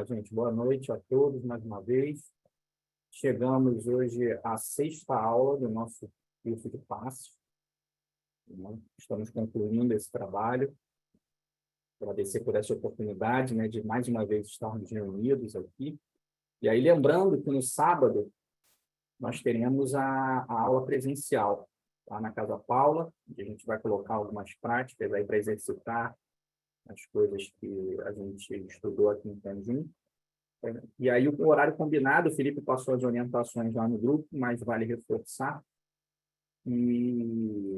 Gente, boa noite a todos mais uma vez. Chegamos hoje à sexta aula do nosso curso de passe. Estamos concluindo esse trabalho. Agradecer por essa oportunidade, de mais uma vez estarmos reunidos aqui. E aí, lembrando que no sábado nós teremos a aula presencial lá na Casa Paula, onde a gente vai colocar algumas práticas aí para exercitar as coisas que a gente estudou aqui em conjunto. E aí o horário combinado, o Felipe passou as orientações lá no grupo, mas vale reforçar. E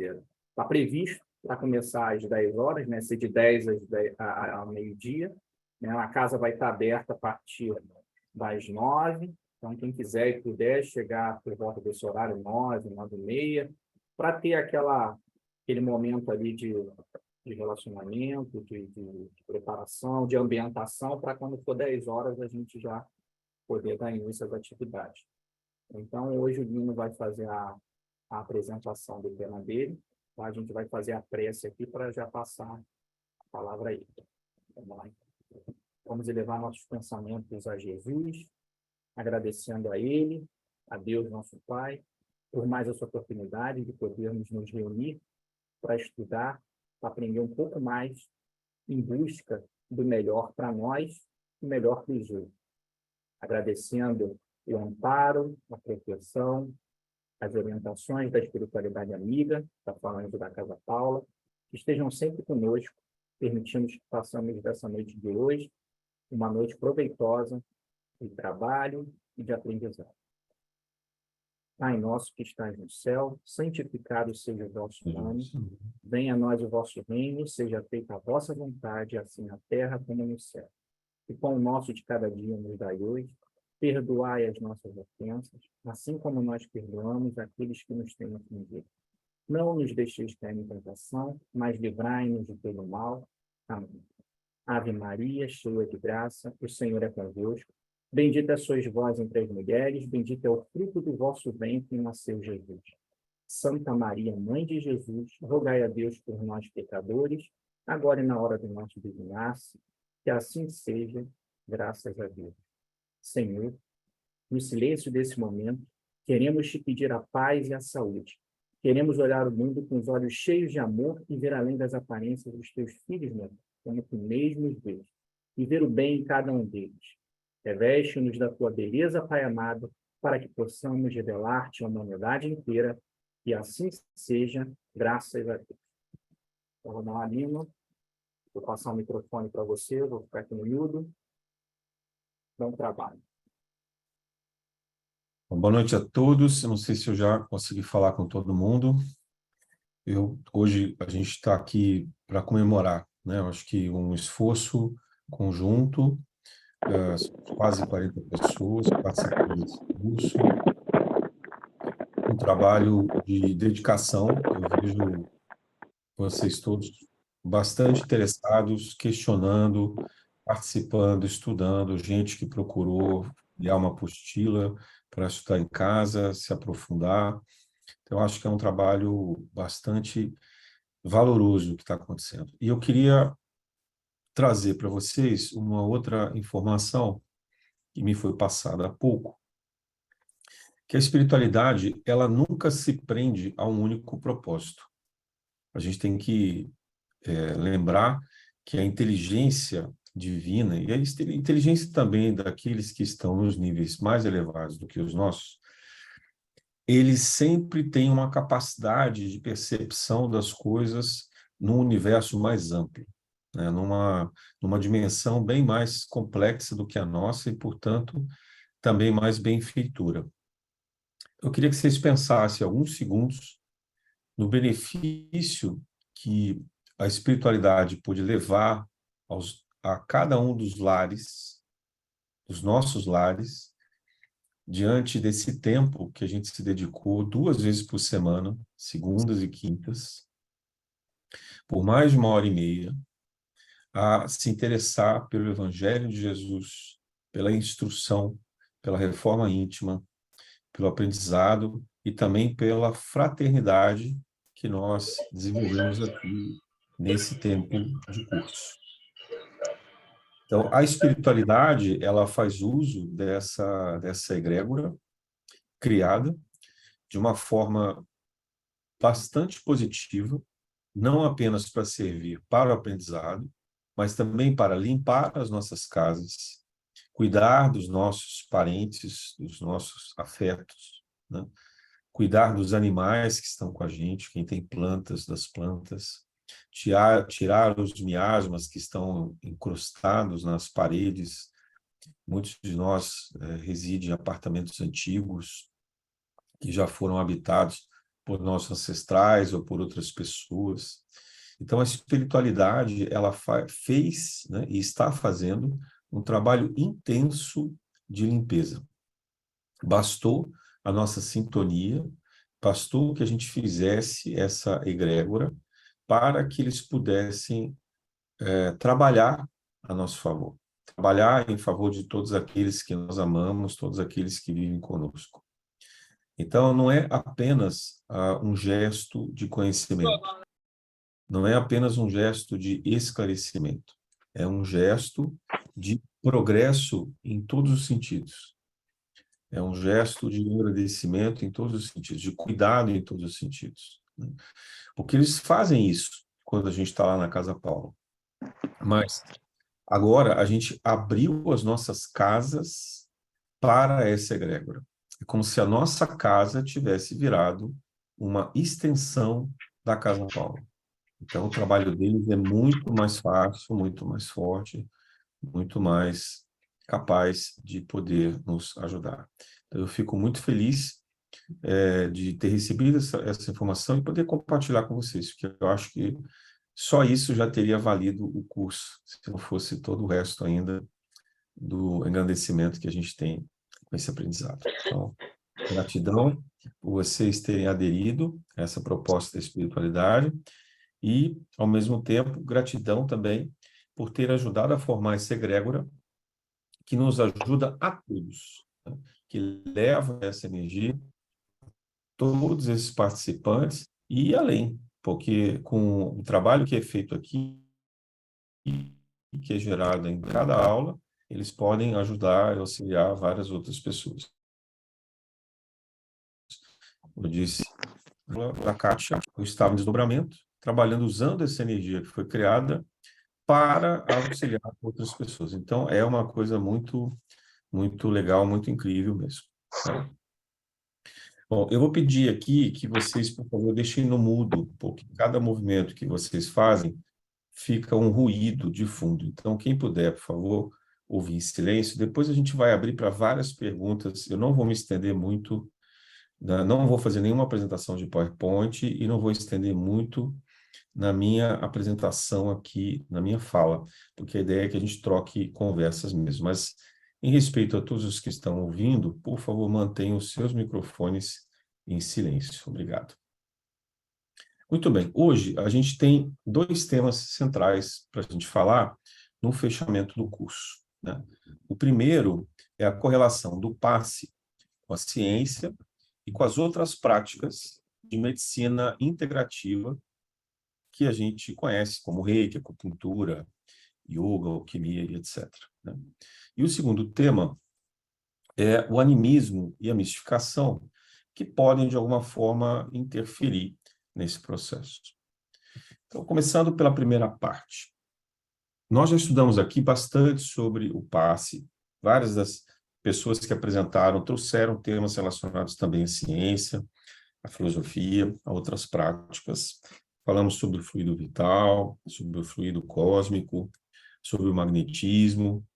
está previsto para começar às 10 horas, ser de 10 ao meio-dia. A casa vai estar aberta a partir das 9. Então, quem quiser e puder chegar por volta desse horário, 9, 9h30, para ter aquele momento ali de relacionamento, de preparação, de ambientação, para quando for 10 horas a gente já poder dar início às atividades. Então, hoje o Lino vai fazer a apresentação do tema dele, tá? A gente vai fazer a prece aqui para já passar a palavra aí. Vamos lá. Vamos elevar nossos pensamentos a Jesus, agradecendo a Ele, a Deus, nosso Pai, por mais essa oportunidade de podermos nos reunir para estudar, para aprender um pouco mais em busca do melhor para nós e melhor para os outros. Agradecendo o amparo, a proteção, as orientações da espiritualidade amiga, está falando da Casa Paula, que estejam sempre conosco, permitindo que façamos dessa noite de hoje uma noite proveitosa de trabalho e de aprendizado. Pai nosso que estás no céu, santificado seja o vosso nome, venha a nós o vosso reino, seja feita a vossa vontade, assim na terra como no céu. E com o nosso de cada dia nos dai hoje, perdoai as nossas ofensas, assim como nós perdoamos aqueles que nos têm ofendido. Não nos deixeis cair em tentação, mas livrai-nos de todo mal. Amém. Ave Maria, cheia de graça, o Senhor é convosco. Bendita sois vós entre as mulheres, bendito é o fruto do vosso ventre, nasceu Jesus. Santa Maria, Mãe de Jesus, rogai a Deus por nós, pecadores, agora e na hora do nosso desenlace, que assim seja, graças a Deus. Senhor, no silêncio desse momento, queremos te pedir a paz e a saúde. Queremos olhar o mundo com os olhos cheios de amor e ver além das aparências dos teus filhos, meu Deus, como tu mesmo os vês, e ver o bem em cada um deles. Reveste-nos da tua beleza, Pai amado, para que possamos revelar-te à humanidade inteira, e assim seja, graças a Deus. Então, vou dar uma lima, vou passar o microfone para você, vou ficar aqui no mudo. Bom trabalho. Boa noite a todos. Eu não sei se eu já consegui falar com todo mundo. Hoje a gente está aqui para comemorar, Eu acho que um esforço conjunto, quase 40 pessoas participando desse curso, um trabalho de dedicação. Eu vejo vocês todos bastante interessados, questionando, participando, estudando, gente que procurou criar uma apostila para estudar em casa, se aprofundar. Então, acho que é um trabalho bastante valoroso que está acontecendo. E eu queria trazer para vocês uma outra informação que me foi passada há pouco, que a espiritualidade, ela nunca se prende a um único propósito. A gente tem que lembrar que a inteligência divina e a inteligência também daqueles que estão nos níveis mais elevados do que os nossos, eles sempre têm uma capacidade de percepção das coisas num universo mais amplo, numa dimensão bem mais complexa do que a nossa e, portanto, também mais benfeitora. Eu queria que vocês pensassem alguns segundos no benefício que a espiritualidade pode levar a cada um dos lares, dos nossos lares, diante desse tempo que a gente se dedicou 2 vezes por semana, segundas e quintas, por mais de 1h30, a se interessar pelo Evangelho de Jesus, pela instrução, pela reforma íntima, pelo aprendizado e também pela fraternidade que nós desenvolvemos aqui nesse tempo de curso. Então, a espiritualidade, ela faz uso dessa egrégora criada de uma forma bastante positiva, não apenas para servir para o aprendizado, mas também para limpar as nossas casas, cuidar dos nossos parentes, dos nossos afetos, né? Cuidar dos animais que estão com a gente, quem tem plantas, das plantas, tirar os miasmas que estão incrustados nas paredes. Muitos de nós residem em apartamentos antigos que já foram habitados por nossos ancestrais ou por outras pessoas. Então, a espiritualidade, ela fez, né, e está fazendo um trabalho intenso de limpeza. Bastou a nossa sintonia, bastou que a gente fizesse essa egrégora para que eles pudessem trabalhar a nosso favor. Trabalhar em favor de todos aqueles que nós amamos, todos aqueles que vivem conosco. Então, não é apenas um gesto de conhecimento, não é apenas um gesto de esclarecimento, é um gesto de progresso em todos os sentidos. É um gesto de agradecimento em todos os sentidos, de cuidado em todos os sentidos, né? Porque eles fazem isso quando a gente está lá na Casa Paula. Mas agora a gente abriu as nossas casas para essa egrégora. É como se a nossa casa tivesse virado uma extensão da Casa Paula. Então, o trabalho deles é muito mais fácil, muito mais forte, muito mais capaz de poder nos ajudar. Então, eu fico muito feliz de ter recebido essa informação e poder compartilhar com vocês, porque eu acho que só isso já teria valido o curso, se não fosse todo o resto ainda do engrandecimento que a gente tem com esse aprendizado. Então, gratidão por vocês terem aderido a essa proposta da espiritualidade e, ao mesmo tempo, gratidão também por ter ajudado a formar essa egrégora que nos ajuda a todos, né? Que leva essa energia a todos esses participantes e além, porque com o trabalho que é feito aqui, que é gerado em cada aula, eles podem ajudar e auxiliar várias outras pessoas. Eu disse, a Kátia, eu estava em desdobramento, trabalhando usando essa energia que foi criada para auxiliar outras pessoas. Então, é uma coisa muito, muito legal, muito incrível mesmo, tá? Bom, eu vou pedir aqui que vocês, por favor, deixem no mudo, porque cada movimento que vocês fazem fica um ruído de fundo. Então, quem puder, por favor, ouvir em silêncio. Depois a gente vai abrir para várias perguntas. Eu não vou me estender muito, né? Não vou fazer nenhuma apresentação de PowerPoint e não vou estender muito na minha apresentação aqui, na minha fala, porque a ideia é que a gente troque conversas mesmo. Mas, em respeito a todos os que estão ouvindo, por favor, mantenham os seus microfones em silêncio. Obrigado. Muito bem, hoje a gente tem dois temas centrais para a gente falar no fechamento do curso, né? O primeiro é a correlação do passe com a ciência e com as outras práticas de medicina integrativa que a gente conhece como Reiki, acupuntura, yoga, alquimia e etc., né? E o segundo tema é o animismo e a mistificação, que podem, de alguma forma, interferir nesse processo. Então, começando pela primeira parte. Nós já estudamos aqui bastante sobre o passe. Várias das pessoas que apresentaram trouxeram temas relacionados também à ciência, à filosofia, a outras práticas. Falamos sobre o fluido vital, sobre o fluido cósmico, sobre o magnetismo.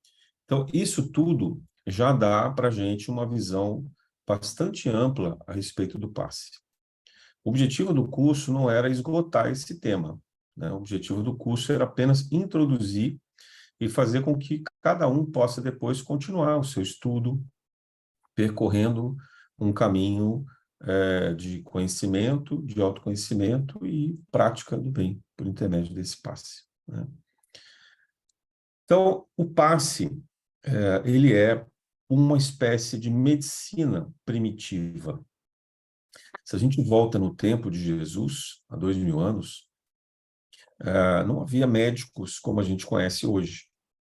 Então, isso tudo já dá para a gente uma visão bastante ampla a respeito do passe. O objetivo do curso não era esgotar esse tema, né? O objetivo do curso era apenas introduzir e fazer com que cada um possa depois continuar o seu estudo, percorrendo um caminho de conhecimento, de autoconhecimento e prática do bem, por intermédio desse passe, né? Então, o passe, ele é uma espécie de medicina primitiva. Se a gente volta no tempo de Jesus, há 2000 anos, não havia médicos como a gente conhece hoje,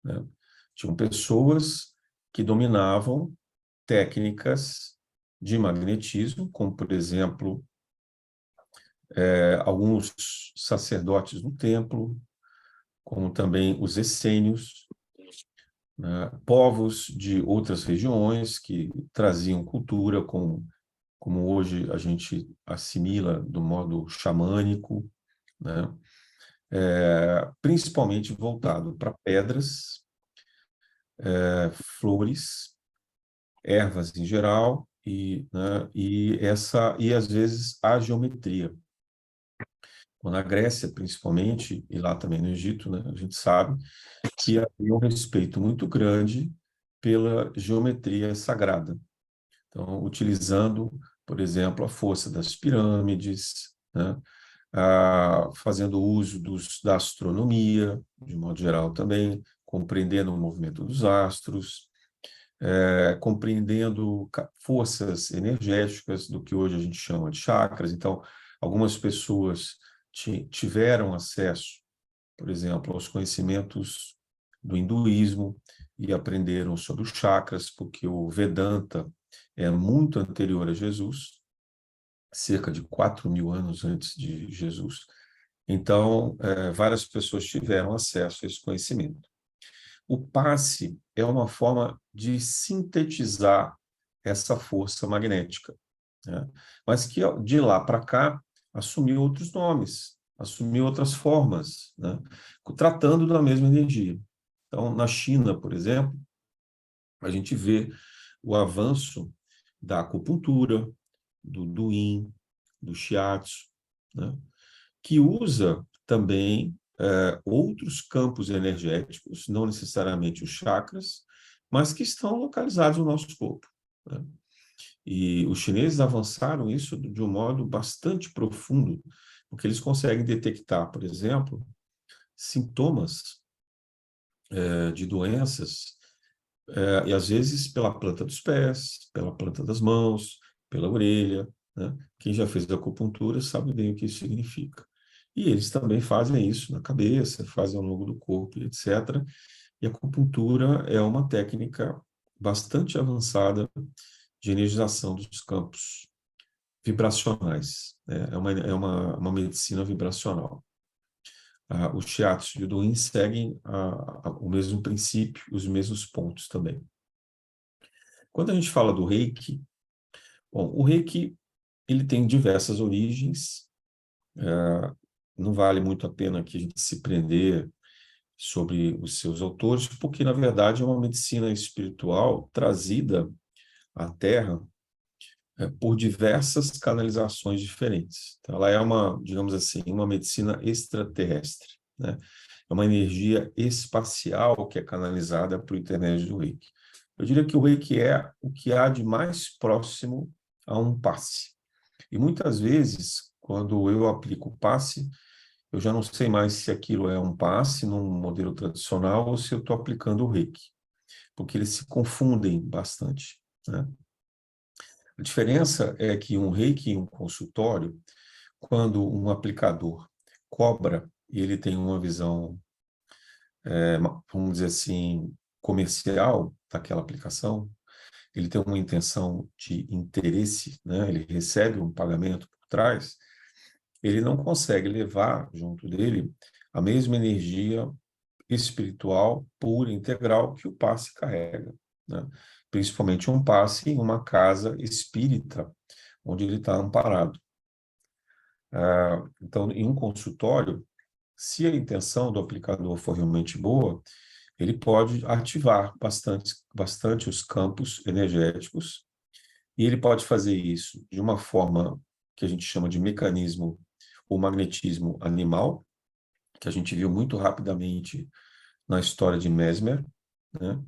né? Tinham pessoas que dominavam técnicas de magnetismo, como, por exemplo, alguns sacerdotes no templo, como também os essênios, né, povos de outras regiões que traziam cultura, como hoje a gente assimila do modo xamânico, né, principalmente voltado para pedras, flores, ervas em geral, né, e às vezes a geometria. Na Grécia, principalmente, e lá também no Egito, né, a gente sabe que havia um respeito muito grande pela geometria sagrada. Então, utilizando, por exemplo, a força das pirâmides, né, fazendo uso da astronomia, de modo geral também, compreendendo o movimento dos astros, compreendendo forças energéticas do que hoje a gente chama de chakras. Então, algumas pessoas tiveram acesso, por exemplo, aos conhecimentos do hinduísmo e aprenderam sobre os chakras, porque o Vedanta é muito anterior a Jesus, cerca de 4.000 anos antes de Jesus. Então, várias pessoas tiveram acesso a esse conhecimento. O passe é uma forma de sintetizar essa força magnética, né? Mas que de lá para cá assumiu outros nomes, assumiu outras formas, né? Tratando da mesma energia. Então, na China, por exemplo, a gente vê o avanço da acupuntura, do Duin, do Shiatsu, né? Que usa também outros campos energéticos, não necessariamente os chakras, mas que estão localizados no nosso corpo, né? E os chineses avançaram isso de um modo bastante profundo, porque eles conseguem detectar, por exemplo, sintomas de doenças, e às vezes pela planta dos pés, pela planta das mãos, pela orelha, né? Quem já fez acupuntura sabe bem o que isso significa. E eles também fazem isso na cabeça, fazem ao longo do corpo, etc. E a acupuntura é uma técnica bastante avançada de energização dos campos vibracionais, né? É uma medicina vibracional. O Shiatsu e o Do-in seguem o mesmo princípio, os mesmos pontos também. Quando a gente fala do Reiki, bom, o Reiki ele tem diversas origens, não vale muito a pena que a gente se prender sobre os seus autores, porque, na verdade, é uma medicina espiritual trazida à Terra por diversas canalizações diferentes. Então, ela é digamos assim, uma medicina extraterrestre, né? É uma energia espacial que é canalizada por intermédio do Reiki. Eu diria que o Reiki é o que há de mais próximo a um passe. E muitas vezes, quando eu aplico o passe, eu já não sei mais se aquilo é um passe num modelo tradicional ou se eu estou aplicando o Reiki, porque eles se confundem bastante, né? A diferença é que um Reiki em um consultório, quando um aplicador cobra e ele tem uma visão, vamos dizer assim, comercial daquela aplicação, ele tem uma intenção de interesse, né? Ele recebe um pagamento por trás, ele não consegue levar junto dele a mesma energia espiritual pura, integral, que o passe carrega, né? Principalmente um passe em uma casa espírita, onde ele está amparado. Então, em um consultório, se a intenção do aplicador for realmente boa, ele pode ativar bastante os campos energéticos, e ele pode fazer isso de uma forma que a gente chama de mecanismo ou magnetismo animal, que a gente viu muito rapidamente na história de Mesmer, né?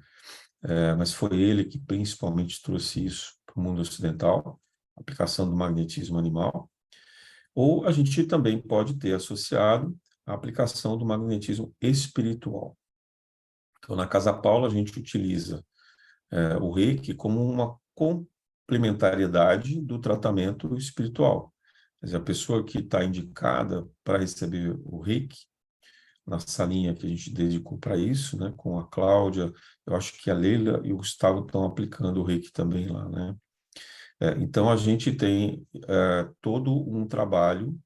Mas foi ele que principalmente trouxe isso para o mundo ocidental, a aplicação do magnetismo animal. Ou a gente também pode ter associado a aplicação do magnetismo espiritual. Então, na Casa Paula, a gente utiliza o Reiki como uma complementariedade do tratamento espiritual. Quer dizer, a pessoa que está indicada para receber o Reiki, na salinha que a gente dedicou para isso, né, com a Cláudia. Eu acho que a Leila e o Gustavo estão aplicando o reiki também lá, né? Então, a gente tem todo um trabalho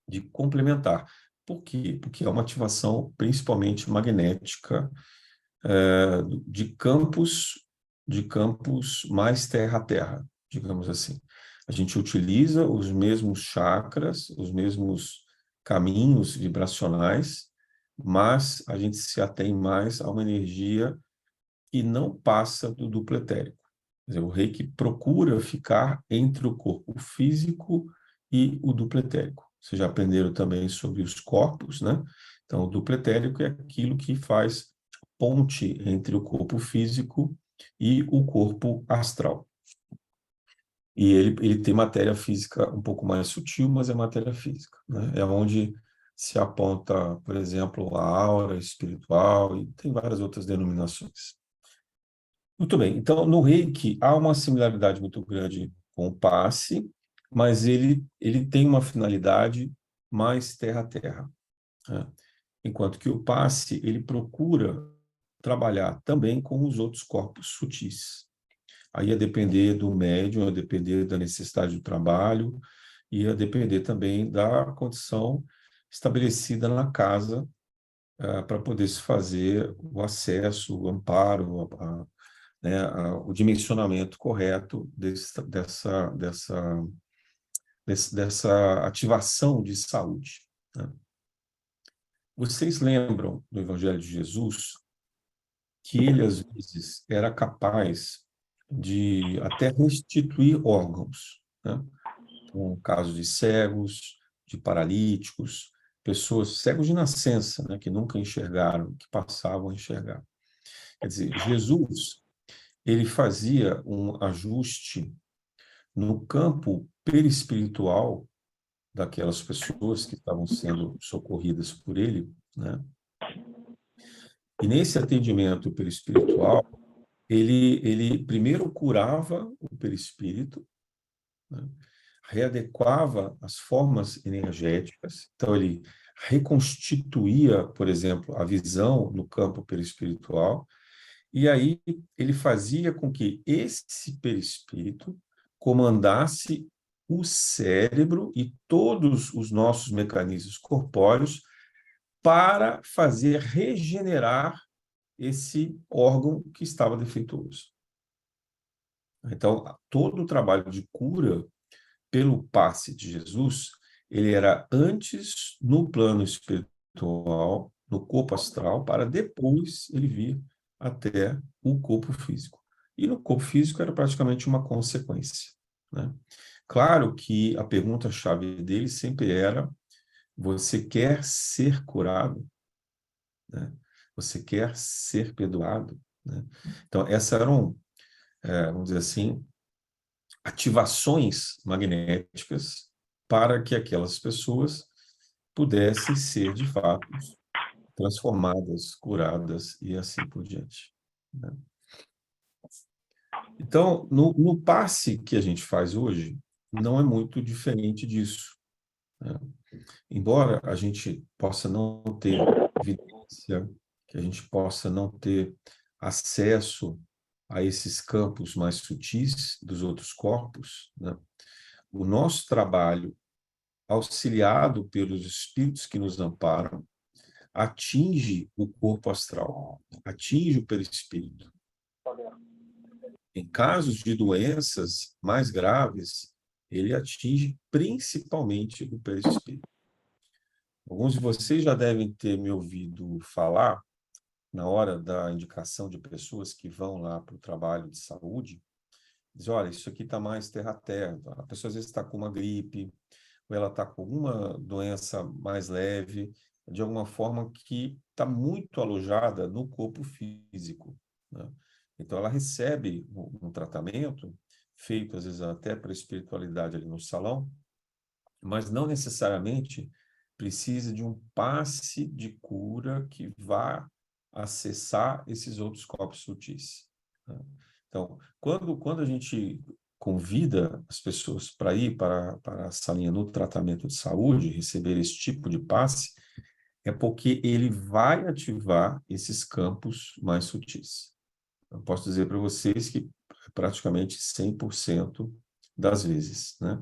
de complementar. Por quê? Porque é uma ativação principalmente magnética, de campos mais terra a terra, digamos assim. A gente utiliza os mesmos chakras, os mesmos caminhos vibracionais, mas a gente se atém mais a uma energia que não passa do duplo etérico. Quer dizer, o reiki procura ficar entre o corpo físico e o duplo etérico. Vocês já aprenderam também sobre os corpos, né? Então, o duplo etérico é aquilo que faz ponte entre o corpo físico e o corpo astral. E ele tem matéria física um pouco mais sutil, mas é matéria física, né? É onde se aponta, por exemplo, a aura espiritual, e tem várias outras denominações. Muito bem, então no reiki há uma similaridade muito grande com o passe, mas ele tem uma finalidade mais terra a terra, né? Enquanto que o passe, ele procura trabalhar também com os outros corpos sutis. Aí ia depender do médium, ia depender da necessidade do trabalho, ia depender também da condição estabelecida na casa, para poder se fazer o acesso, o amparo, né, o dimensionamento correto dessa ativação de saúde, né? Vocês lembram do Evangelho de Jesus que ele, às vezes, era capaz de até restituir órgãos, né? Então, casos de cegos, de paralíticos, pessoas cegos de nascença, né, que nunca enxergaram, que passavam a enxergar. Quer dizer, Jesus, ele fazia um ajuste no campo perispiritual daquelas pessoas que estavam sendo socorridas por ele, né? E nesse atendimento perispiritual, ele primeiro curava o perispírito, né? Readequava as formas energéticas, então ele reconstituía, por exemplo, a visão no campo perispiritual, e aí ele fazia com que esse perispírito comandasse o cérebro e todos os nossos mecanismos corpóreos para fazer regenerar esse órgão que estava defeituoso. Então, todo o trabalho de cura pelo passe de Jesus, ele era antes no plano espiritual, no corpo astral, para depois ele vir até o corpo físico. E no corpo físico era praticamente uma consequência, né? Claro que a pergunta-chave dele sempre era: você quer ser curado, né? Você quer ser perdoado, né? Então, essas eram, vamos dizer assim, ativações magnéticas para que aquelas pessoas pudessem ser, de fato, transformadas, curadas e assim por diante, né? Então, no passe que a gente faz hoje, não é muito diferente disso, né? Embora a gente possa não ter evidência, que a gente possa não ter acesso a esses campos mais sutis dos outros corpos, né? O nosso trabalho, auxiliado pelos espíritos que nos amparam, atinge o corpo astral, atinge o perispírito. Em casos de doenças mais graves, ele atinge principalmente o perispírito. Alguns de vocês já devem ter me ouvido falar, na hora da indicação de pessoas que vão lá para o trabalho de saúde, diz: olha, isso aqui está mais terra a terra. A pessoa às vezes está com uma gripe, ou ela está com alguma doença mais leve, de alguma forma que está muito alojada no corpo físico, né? Então, ela recebe um tratamento, feito às vezes até para a espiritualidade ali no salão, mas não necessariamente precisa de um passe de cura que vá acessar esses outros corpos sutis, né? Então, quando a gente convida as pessoas para ir para a salinha no tratamento de saúde, receber esse tipo de passe, é porque ele vai ativar esses campos mais sutis. Eu posso dizer para vocês que praticamente 100% das vezes, né?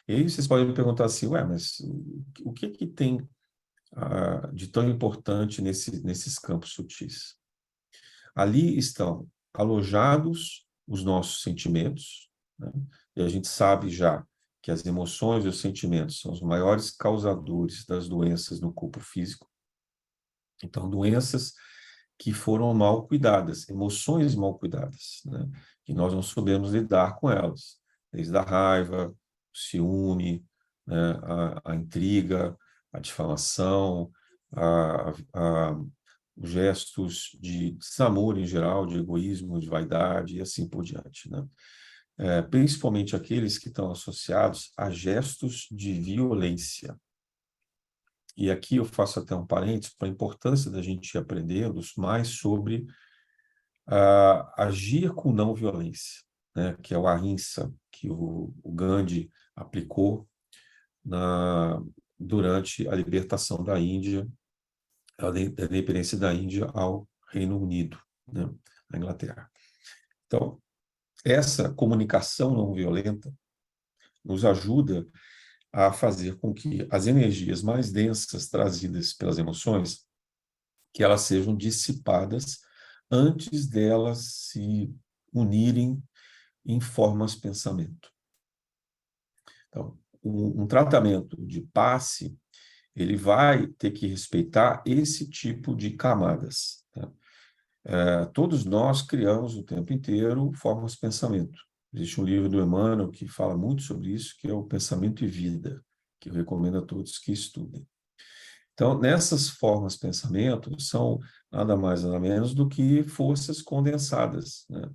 E aí vocês podem me perguntar assim, ué, mas o que que tem de tão importante nesses campos sutis? Ali estão alojados os nossos sentimentos, né? E a gente sabe já que as emoções e os sentimentos são os maiores causadores das doenças no corpo físico. Então, doenças que foram mal cuidadas, emoções mal cuidadas, né? Que nós não soubemos lidar com elas, desde a raiva, o ciúme, né? A intriga, a difamação, os gestos de desamor em geral, de egoísmo, de vaidade e assim por diante, né? Principalmente aqueles que estão associados a gestos de violência. E aqui eu faço até um parênteses para a importância da gente ir aprendendo mais sobre agir com não violência, né? Que é o ahimsa, que o Gandhi aplicou durante a libertação da Índia, da independência da Índia ao Reino Unido, né? A Inglaterra. Então, essa comunicação não violenta nos ajuda a fazer com que as energias mais densas trazidas pelas emoções, que elas sejam dissipadas antes delas se unirem em formas pensamento. Então, um tratamento de passe, ele vai ter que respeitar esse tipo de camadas, tá? Todos nós criamos o tempo inteiro formas de pensamento. Existe um livro do Emmanuel que fala muito sobre isso, que é o Pensamento e Vida, que eu recomendo a todos que estudem. Então, nessas formas de pensamento, são nada mais nada menos do que forças condensadas, né?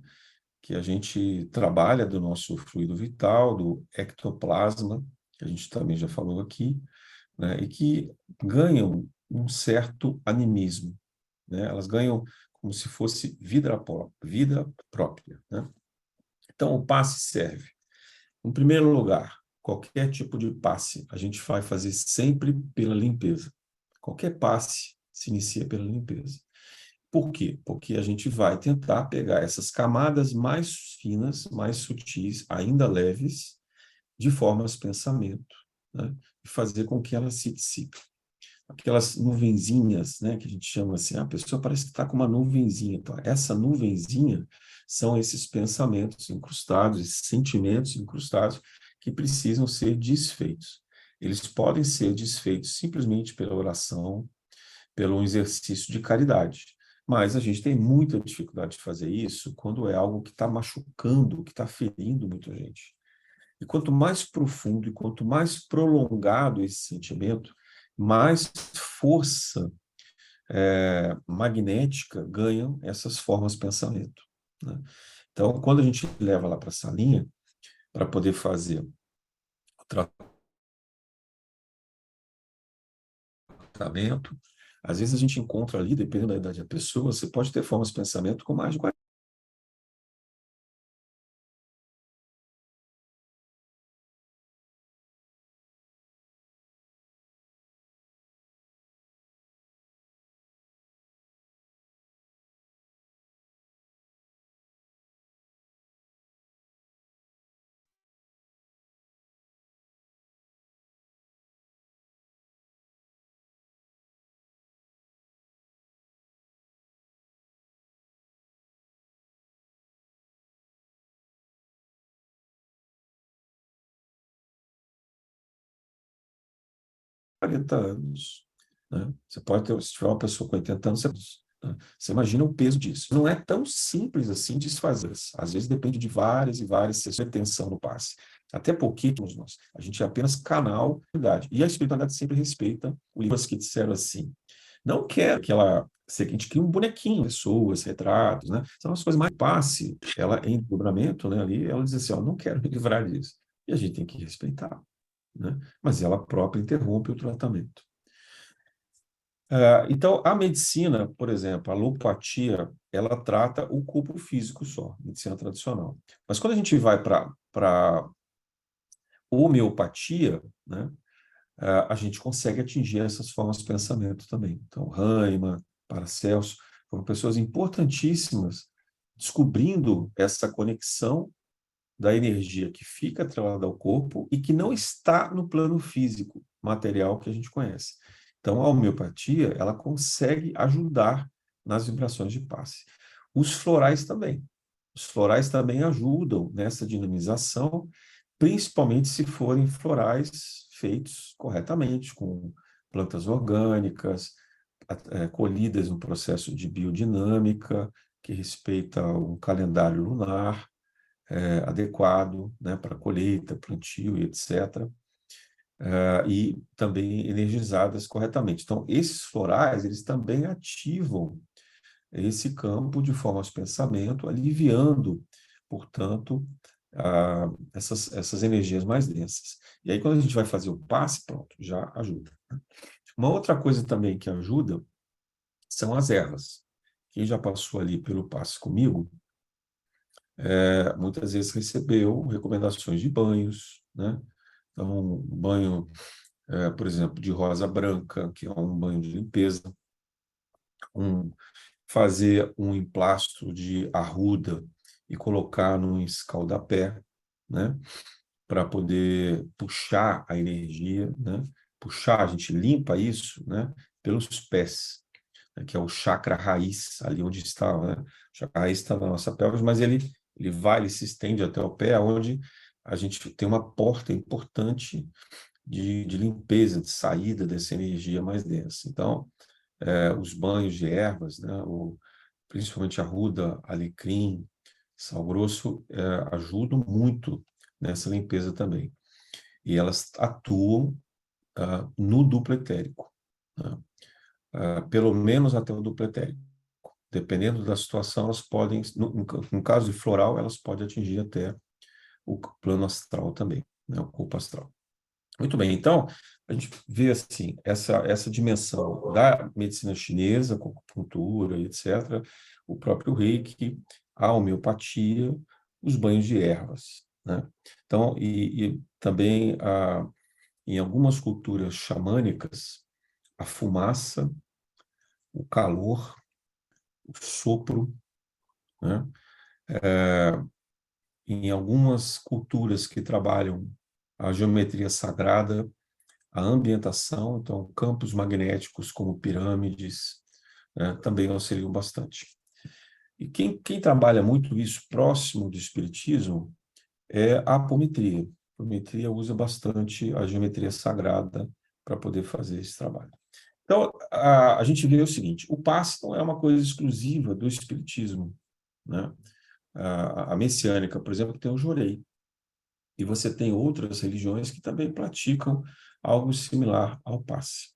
Que a gente trabalha do nosso fluido vital, do ectoplasma, que a gente também já falou aqui, né? E que ganham um certo animismo, né? Elas ganham como se fosse vida própria, né? Então, o passe serve. Em primeiro lugar, qualquer tipo de passe a gente vai fazer sempre pela limpeza. Qualquer passe se inicia pela limpeza. Por quê? Porque a gente vai tentar pegar essas camadas mais finas, mais sutis, ainda leves, de formas de pensamento, né? E fazer com que elas se dissipem. Aquelas nuvenzinhas, né, que a gente chama assim, a pessoa parece que está com uma nuvenzinha. Então, essa nuvenzinha são esses pensamentos incrustados, esses sentimentos incrustados que precisam ser desfeitos. Eles podem ser desfeitos simplesmente pela oração, pelo exercício de caridade. Mas a gente tem muita dificuldade de fazer isso quando é algo que está machucando, que está ferindo muita gente. E quanto mais profundo e quanto mais prolongado esse sentimento, mais força magnética ganham essas formas de pensamento, né? Então, quando a gente leva lá para a salinha, para poder fazer o tratamento, às vezes a gente encontra ali, dependendo da idade da pessoa, você pode ter formas de pensamento com mais de 40. Anos, né? Você pode ter, se tiver uma pessoa com 80 anos, né? Você imagina o peso disso. Não é tão simples assim desfazer. Às vezes depende de várias e várias sessões de atenção no passe. Até porque nós, a gente é apenas canal da espiritualidade. E a espiritualidade sempre respeita os livros que disseram assim. Não quero que ela... A gente cria um bonequinho, pessoas, retratos, né? São as coisas mais passe. Ela, em desdobramento, né, ali, ela diz assim, ó, não quero me livrar disso. E a gente tem que respeitar, né? Mas ela própria interrompe o tratamento. Então, a medicina, por exemplo, a alopatia, ela trata o corpo físico só, medicina tradicional. Mas quando a gente vai para homeopatia, né, a gente consegue atingir essas formas de pensamento também. Então, Hahnemann, Paracelso, foram pessoas importantíssimas descobrindo essa conexão da energia que fica atrelada ao corpo e que não está no plano físico, material que a gente conhece. Então, a homeopatia, ela consegue ajudar nas vibrações de passe. Os florais também. Os florais também ajudam nessa dinamização, principalmente se forem florais feitos corretamente, com plantas orgânicas, colhidas no processo de biodinâmica, que respeita um calendário lunar, adequado, né, para colheita, plantio e etc. E também energizadas corretamente. Então, esses florais, eles também ativam esse campo de forma de pensamento, aliviando, portanto, essas energias mais densas. E aí, quando a gente vai fazer o passe, pronto, já ajuda. Uma outra coisa também que ajuda são as ervas. Quem já passou ali pelo passe comigo, muitas vezes recebeu recomendações de banhos, né? Então, um banho, por exemplo, de rosa branca, que é um banho de limpeza, fazer um emplasto de arruda e colocar num escaldapé, né? Para poder puxar a energia, né? Puxar, a gente limpa isso, né? Pelos pés, né? Que é o chakra raiz, ali onde está, né? O chakra raiz está na nossa pelvis, mas ele se estende até o pé, onde a gente tem uma porta importante de limpeza, de saída dessa energia mais densa. Então, os banhos de ervas, né? Principalmente arruda, alecrim, sal grosso, ajudam muito nessa limpeza também. E elas atuam no duplo etérico, né? Pelo menos até o duplo etérico. Dependendo da situação, elas podem, no caso de floral, elas podem atingir até o plano astral também, né? O corpo astral. Muito bem, então, a gente vê assim, essa dimensão da medicina chinesa, com acupuntura, etc., o próprio Reiki, a homeopatia, os banhos de ervas, né? Então, e também em algumas culturas xamânicas, a fumaça, o calor, o sopro, né? Em algumas culturas que trabalham a geometria sagrada, a ambientação, então campos magnéticos como pirâmides, né, também auxiliam bastante. E quem trabalha muito isso próximo do espiritismo é a apometria. A apometria usa bastante a geometria sagrada para poder fazer esse trabalho. Então, a gente vê o seguinte, o passe não é uma coisa exclusiva do espiritismo, né? A messiânica, por exemplo, tem o jorei. E você tem outras religiões que também praticam algo similar ao passe.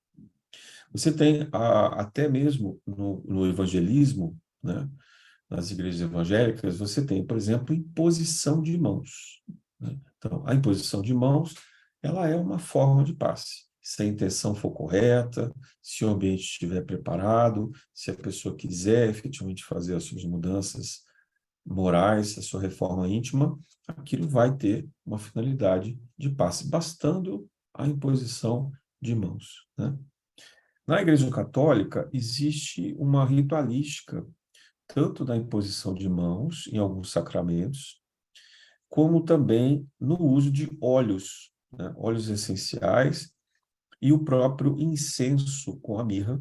Você tem até mesmo no evangelismo, né, nas igrejas evangélicas, você tem, por exemplo, imposição de mãos, né? Então, a imposição de mãos, ela é uma forma de passe. Se a intenção for correta, se o ambiente estiver preparado, se a pessoa quiser efetivamente fazer as suas mudanças morais, a sua reforma íntima, aquilo vai ter uma finalidade de passe, bastando a imposição de mãos, né? Na Igreja Católica, existe uma ritualística, tanto da imposição de mãos em alguns sacramentos, como também no uso de óleos, né? Óleos essenciais e o próprio incenso com a mirra,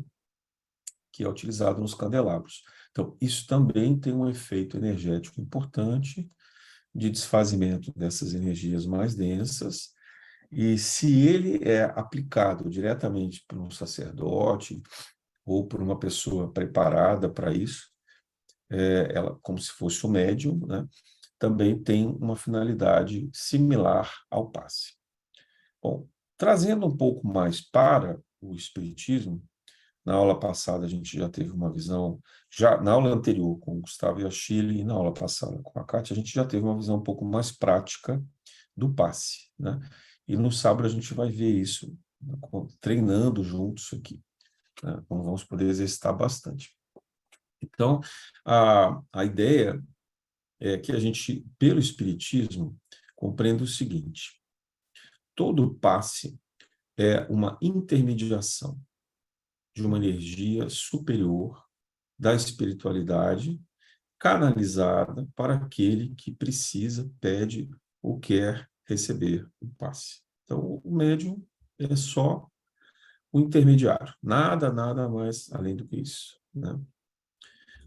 que é utilizado nos candelabros. Então, isso também tem um efeito energético importante de desfazimento dessas energias mais densas, e se ele é aplicado diretamente por um sacerdote ou por uma pessoa preparada para isso, ela, como se fosse o médium, né, também tem uma finalidade similar ao passe. Bom, trazendo um pouco mais para o espiritismo, na aula passada a gente já teve uma visão, já na aula anterior com o Gustavo e a Chile, e na aula passada com a Kátia, a gente já teve uma visão um pouco mais prática do passe, né? E no sábado a gente vai ver isso, né, treinando juntos aqui, né? Então vamos poder exercitar bastante. Então, a ideia é que a gente, pelo Espiritismo, compreenda o seguinte: todo passe é uma intermediação de uma energia superior da espiritualidade canalizada para aquele que precisa, pede ou quer receber o passe. Então, o médium é só o intermediário, nada mais além do que isso, né?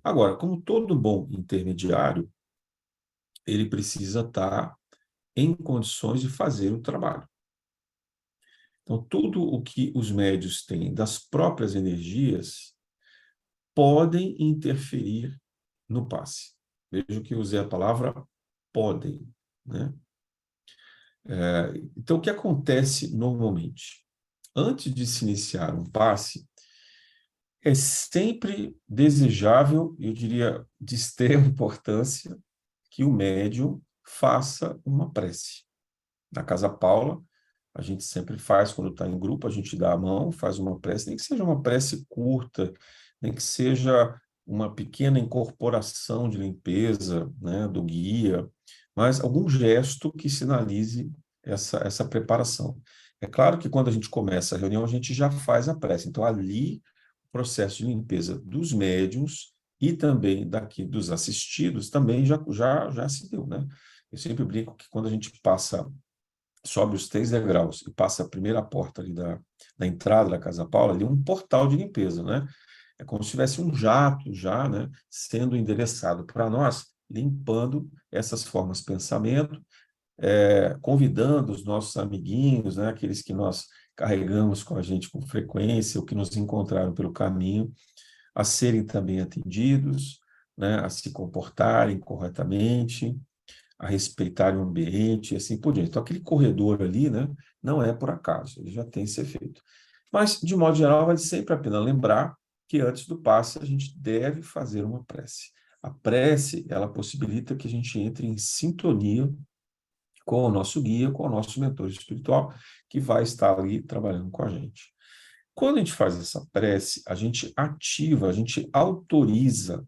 Agora, como todo bom intermediário, ele precisa estar em condições de fazer o trabalho. Então, tudo o que os médios têm das próprias energias podem interferir no passe. Vejo que usei a palavra podem, né? Então, o que acontece normalmente? Antes de se iniciar um passe, é sempre desejável, eu diria, de extrema importância, que o médium faça uma prece. Na Casa Paula, a gente sempre faz, quando está em grupo, a gente dá a mão, faz uma prece, nem que seja uma prece curta, nem que seja uma pequena incorporação de limpeza, né, do guia, mas algum gesto que sinalize essa preparação. É claro que quando a gente começa a reunião, a gente já faz a prece. Então, ali, o processo de limpeza dos médiuns e também daqui dos assistidos também já se deu, né? Eu sempre brinco que quando a gente sobe os 3 degraus e passa a primeira porta ali da entrada da Casa Paula, ali um portal de limpeza, né? É como se tivesse um jato já, né, sendo endereçado para nós, limpando essas formas de pensamento, convidando os nossos amiguinhos, né, aqueles que nós carregamos com a gente com frequência, ou que nos encontraram pelo caminho, a serem também atendidos, né, a se comportarem corretamente, a respeitarem o ambiente e assim por diante. Então, aquele corredor ali, né, não é por acaso, ele já tem esse efeito. Mas, de modo geral, vale sempre a pena lembrar que antes do passe a gente deve fazer uma prece. A prece, ela possibilita que a gente entre em sintonia com o nosso guia, com o nosso mentor espiritual, que vai estar ali trabalhando com a gente. Quando a gente faz essa prece, a gente ativa, a gente autoriza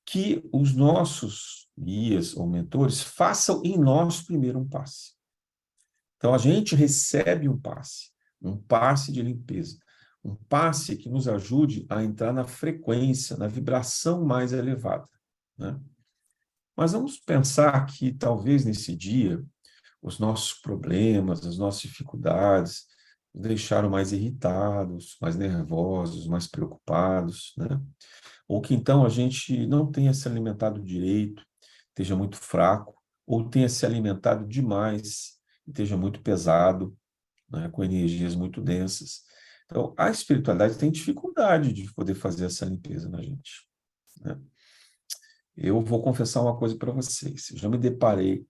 que os nossos guias ou mentores façam em nós primeiro um passe. Então, a gente recebe um passe de limpeza, um passe que nos ajude a entrar na frequência, na vibração mais elevada, né? Mas vamos pensar que talvez nesse dia os nossos problemas, as nossas dificuldades nos deixaram mais irritados, mais nervosos, mais preocupados, né? Ou que então a gente não tenha se alimentado direito, esteja muito fraco, ou tenha se alimentado demais, esteja muito pesado, né, com energias muito densas. Então, a espiritualidade tem dificuldade de poder fazer essa limpeza na gente, né? Eu vou confessar uma coisa para vocês. Eu já me deparei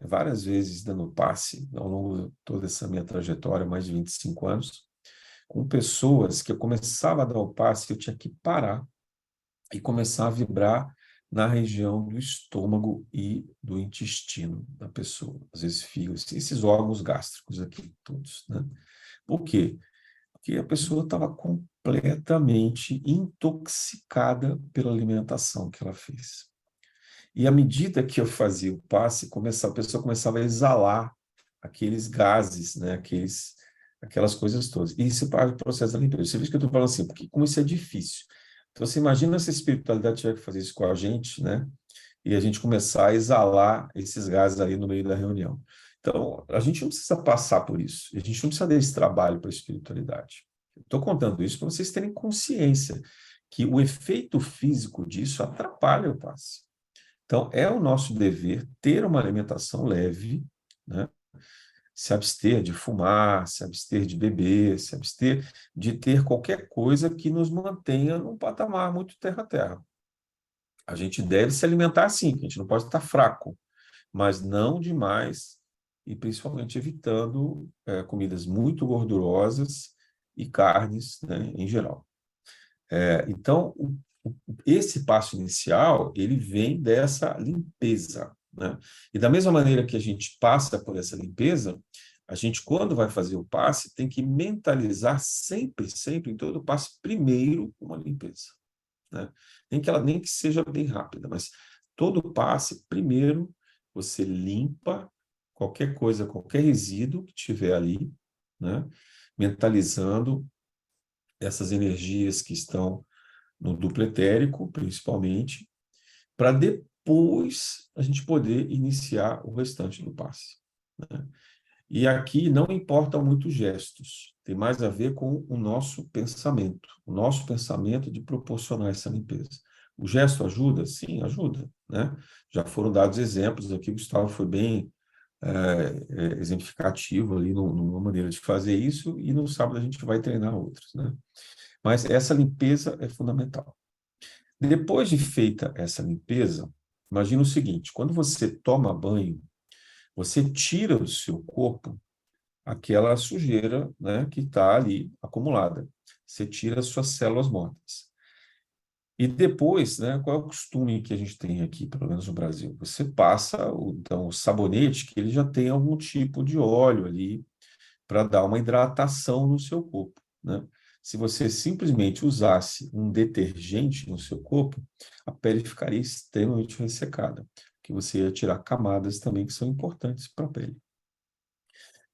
várias vezes dando passe ao longo de toda essa minha trajetória, mais de 25 anos, com pessoas que eu começava a dar o passe, eu tinha que parar e começar a vibrar na região do estômago e do intestino da pessoa, às vezes fígado, esses órgãos gástricos aqui, todos, né? Por quê? Porque a pessoa estava completamente intoxicada pela alimentação que ela fez. E à medida que eu fazia o passe, a pessoa começava a exalar aqueles gases, né? Aquelas coisas todas. E isso é o processo da limpeza. Você vê que eu estou falando assim, porque como isso é difícil. Então, você imagina se a espiritualidade tiver que fazer isso com a gente, né? E a gente começar a exalar esses gases ali no meio da reunião. Então, a gente não precisa passar por isso. A gente não precisa desse trabalho para a espiritualidade. Estou contando isso para vocês terem consciência que o efeito físico disso atrapalha o passe. Então, é o nosso dever ter uma alimentação leve, né? Se abster de fumar, se abster de beber, se abster de ter qualquer coisa que nos mantenha num patamar muito terra a terra. A gente deve se alimentar sim, a gente não pode estar fraco, mas não demais, e principalmente evitando comidas muito gordurosas e carnes, né, em geral. Então, esse passo inicial, ele vem dessa limpeza, né? E da mesma maneira que a gente passa por essa limpeza, a gente, quando vai fazer o passe, tem que mentalizar sempre, em todo passe, primeiro uma limpeza, né? Nem que seja bem rápida, mas todo passe, primeiro, você limpa qualquer coisa, qualquer resíduo que tiver ali, né? Mentalizando essas energias que estão no duplo etérico, principalmente, para depois a gente poder iniciar o restante do passe, né? E aqui não importam muito os gestos, tem mais a ver com o nosso pensamento de proporcionar essa limpeza. O gesto ajuda? Sim, ajuda, né? Já foram dados exemplos aqui, o Gustavo foi bem exemplificativo ali numa maneira de fazer isso, e no sábado a gente vai treinar outras, né? Mas essa limpeza é fundamental. Depois de feita essa limpeza, imagina o seguinte, quando você toma banho, você tira do seu corpo aquela sujeira, né, que está ali acumulada. Você tira as suas células mortas. E depois, né, qual é o costume que a gente tem aqui, pelo menos no Brasil? Você passa então, o sabonete, que ele já tem algum tipo de óleo ali, para dar uma hidratação no seu corpo, né? Se você simplesmente usasse um detergente no seu corpo, a pele ficaria extremamente ressecada, que você ia tirar camadas também que são importantes para a pele.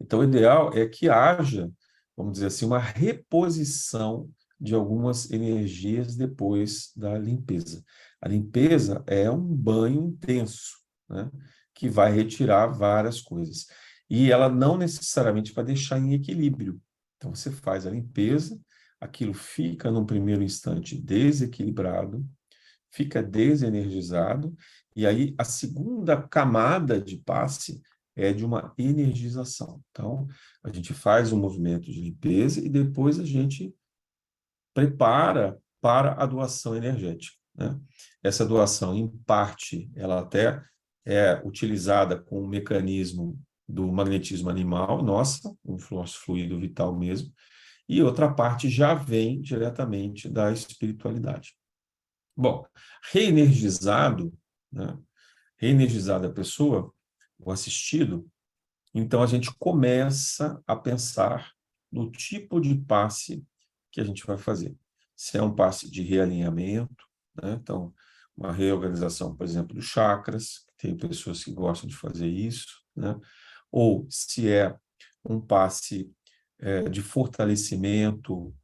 Então, o ideal é que haja, vamos dizer assim, uma reposição de algumas energias depois da limpeza. A limpeza é um banho intenso, né, que vai retirar várias coisas. E ela não necessariamente vai deixar em equilíbrio. Então, você faz a limpeza, aquilo fica, num primeiro instante, desequilibrado, fica desenergizado, e aí a segunda camada de passe é de uma energização. Então, a gente faz um movimento de limpeza e depois a gente prepara para a doação energética, né? Essa doação, em parte, ela até é utilizada com o mecanismo do magnetismo animal, nossa, um nosso fluido vital mesmo, e outra parte já vem diretamente da espiritualidade. Bom, reenergizado, né? Reenergizada a pessoa, o assistido, então a gente começa a pensar no tipo de passe que a gente vai fazer. Se é um passe de realinhamento, né? Então, uma reorganização, por exemplo, dos chakras, tem pessoas que gostam de fazer isso, né? Ou se é um passe de fortalecimento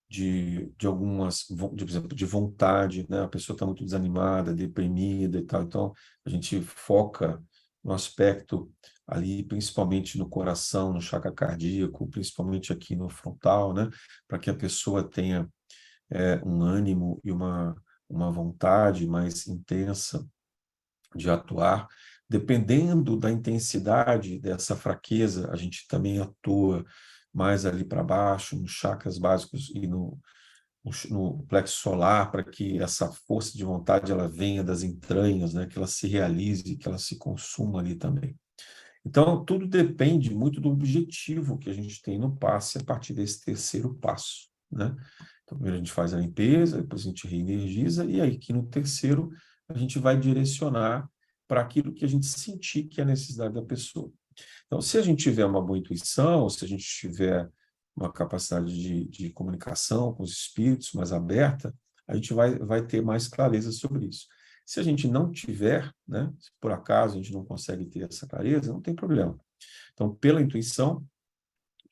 de algumas, por exemplo, de vontade, né? A pessoa está muito desanimada, deprimida e tal. Então, a gente foca no aspecto ali, principalmente no coração, no chakra cardíaco, principalmente aqui no frontal, né? Para que a pessoa tenha um ânimo e uma vontade mais intensa de atuar. Dependendo da intensidade dessa fraqueza, a gente também atua mais ali para baixo, nos chakras básicos e no plexo solar, para que essa força de vontade ela venha das entranhas, né? Que ela se realize, que ela se consuma ali também. Então, tudo depende muito do objetivo que a gente tem no passe a partir desse terceiro passo, né? Então, primeiro a gente faz a limpeza, depois a gente reenergiza, e aí aqui no terceiro a gente vai direcionar para aquilo que a gente sentir que é a necessidade da pessoa. Então, se a gente tiver uma boa intuição, se a gente tiver uma capacidade de comunicação com os espíritos mais aberta, a gente vai ter mais clareza sobre isso. Se a gente não tiver, né, se por acaso a gente não consegue ter essa clareza, não tem problema. Então, pela intuição,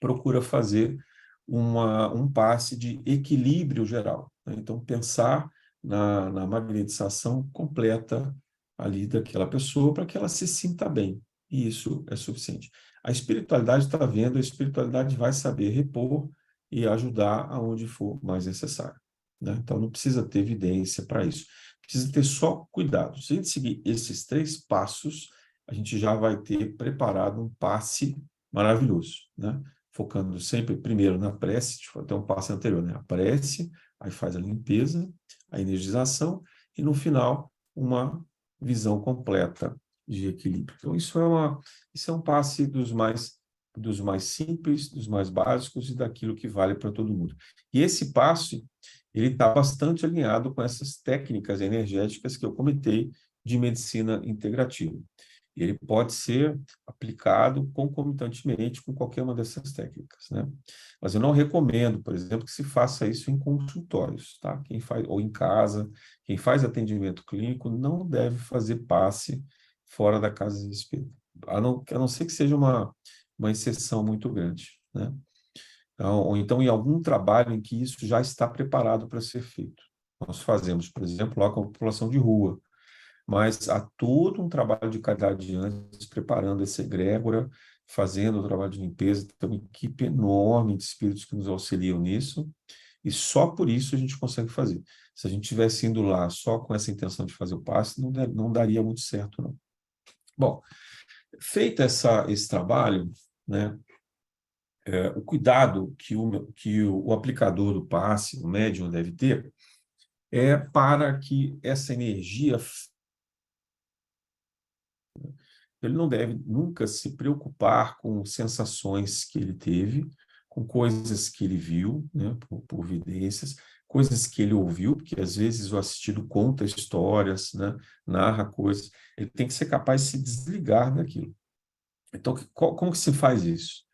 procura fazer um passe de equilíbrio geral, né? Então, pensar na magnetização completa ali daquela pessoa para que ela se sinta bem. E isso é suficiente. A espiritualidade está vendo, a espiritualidade vai saber repor e ajudar aonde for mais necessário, né? Então, não precisa ter evidência para isso. Precisa ter só cuidado. Se a gente seguir esses 3 passos, a gente já vai ter preparado um passe maravilhoso, né? Focando sempre primeiro na prece, deixa eu até um passo anterior, né? A prece, aí faz a limpeza, a energização e no final uma visão completa de equilíbrio. Então isso é um passe dos mais simples, dos mais básicos e daquilo que vale para todo mundo. E esse passe ele está bastante alinhado com essas técnicas energéticas que eu comentei de medicina integrativa. E ele pode ser aplicado concomitantemente com qualquer uma dessas técnicas, né? Mas eu não recomendo, por exemplo, que se faça isso em consultórios, tá? Quem faz, ou em casa, quem faz atendimento clínico não deve fazer passe fora da casa de espírito, a não ser que seja uma exceção muito grande, né? ou então em algum trabalho em que isso já está preparado para ser feito. Nós fazemos, por exemplo, lá com a população de rua, mas há todo um trabalho de qualidade antes, preparando essa egrégora, fazendo o trabalho de limpeza, tem uma equipe enorme de espíritos que nos auxiliam nisso, e só por isso a gente consegue fazer. Se a gente tivesse indo lá só com essa intenção de fazer o passe, não daria muito certo, não. Bom, feito esse trabalho, né, o cuidado que o aplicador do passe, o médium, deve ter, é para que essa energia, ele não deve nunca se preocupar com sensações que ele teve, com coisas que ele viu, né, por vidências, coisas que ele ouviu, porque às vezes o assistido conta histórias, né, narra coisas. Ele tem que ser capaz de se desligar daquilo. Então, como que se faz isso?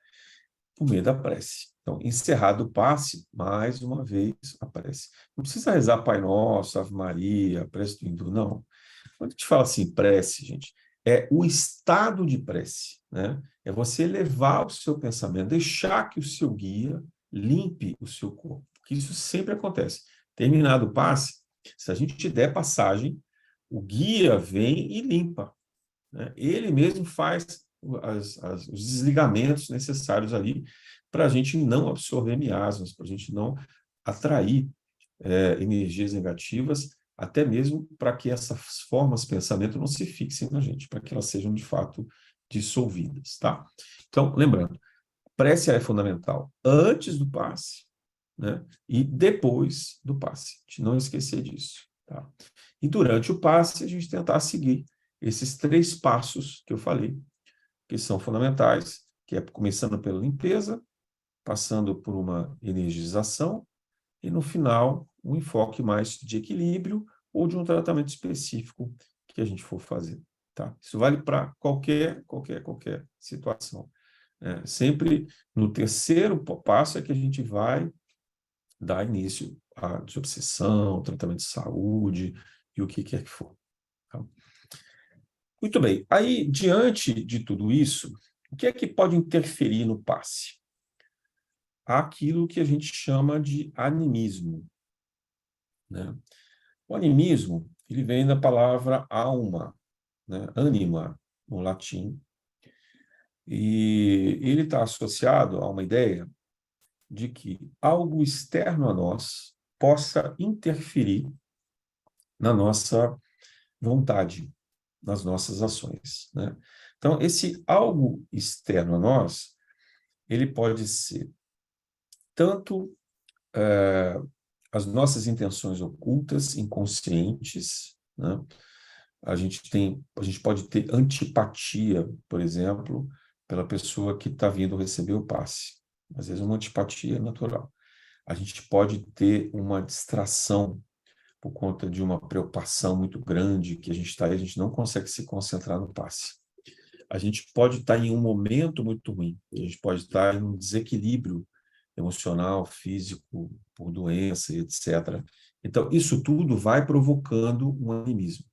Por meio da prece. Então, encerrado o passe, mais uma vez a prece. Não precisa rezar Pai Nosso, Ave Maria, prece do Hindu, não. Quando a gente fala assim, prece, gente, é o estado de prece, né? É você elevar o seu pensamento, deixar que o seu guia limpe o seu corpo, porque isso sempre acontece. Terminado o passe, se a gente te der passagem, o guia vem e limpa, né? Ele mesmo faz os desligamentos necessários ali para a gente não absorver miasmas, para a gente não atrair energias negativas, até mesmo para que essas formas de pensamento não se fixem na gente, para que elas sejam de fato dissolvidas, tá? Então, lembrando, prece é fundamental antes do passe, né? E depois do passe. A gente não esquecer disso, tá? E durante o passe, a gente tentar seguir esses 3 passos que eu falei, que são fundamentais, que é começando pela limpeza, passando por uma energização e, no final, um enfoque mais de equilíbrio ou de um tratamento específico que a gente for fazer, tá? Isso vale para qualquer situação. Sempre no terceiro passo é que a gente vai dar início à desobsessão, tratamento de saúde e o que quer que for. Tá? Muito bem. Aí, diante de tudo isso, o que é que pode interferir no passe? Há aquilo que a gente chama de animismo, né? O animismo, ele vem da palavra alma, né? Anima, no latim, e ele está associado a uma ideia de que algo externo a nós possa interferir na nossa vontade, nas nossas ações, né? Então, esse algo externo a nós, ele pode ser tanto as nossas intenções ocultas, inconscientes, né? A gente pode ter antipatia, por exemplo, pela pessoa que está vindo receber o passe. Às vezes uma antipatia natural. A gente pode ter uma distração por conta de uma preocupação muito grande que a gente está aí, a gente não consegue se concentrar no passe. A gente pode estar em um momento muito ruim, a gente pode estar em um desequilíbrio emocional, físico, por doença, etc. Então, isso tudo vai provocando um animismo.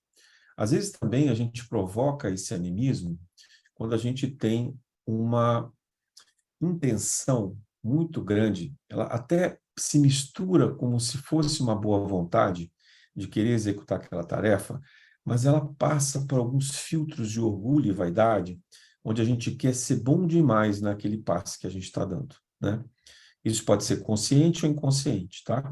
Às vezes também a gente provoca esse animismo quando a gente tem uma intenção muito grande, ela até se mistura como se fosse uma boa vontade de querer executar aquela tarefa, mas ela passa por alguns filtros de orgulho e vaidade, onde a gente quer ser bom demais naquele passo que a gente está dando, né? Isso pode ser consciente ou inconsciente, tá?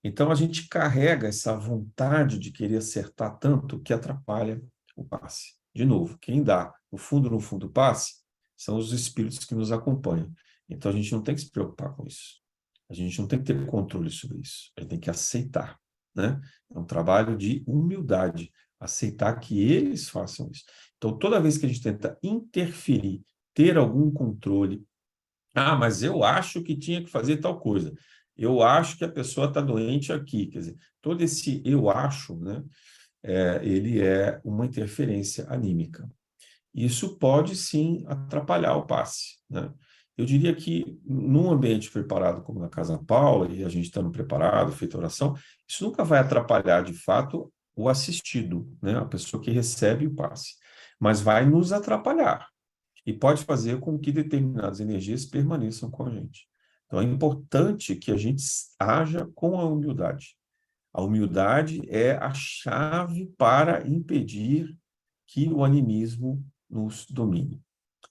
Então, a gente carrega essa vontade de querer acertar tanto que atrapalha o passe. De novo, quem dá no fundo, o passe são os espíritos que nos acompanham. Então, a gente não tem que se preocupar com isso. A gente não tem que ter controle sobre isso. A gente tem que aceitar, né? É um trabalho de humildade, aceitar que eles façam isso. Então, toda vez que a gente tenta interferir, ter algum controle, mas eu acho que tinha que fazer tal coisa. Eu acho que a pessoa está doente aqui. Quer dizer, todo esse eu acho, né, ele é uma interferência anímica. Isso pode, sim, atrapalhar o passe, né? Eu diria que, num ambiente preparado como na Casa Paula, e a gente estando preparado, feita oração, isso nunca vai atrapalhar, de fato, o assistido, né, a pessoa que recebe o passe, mas vai nos atrapalhar e pode fazer com que determinadas energias permaneçam com a gente. Então, é importante que a gente haja com a humildade. A humildade é a chave para impedir que o animismo nos domine.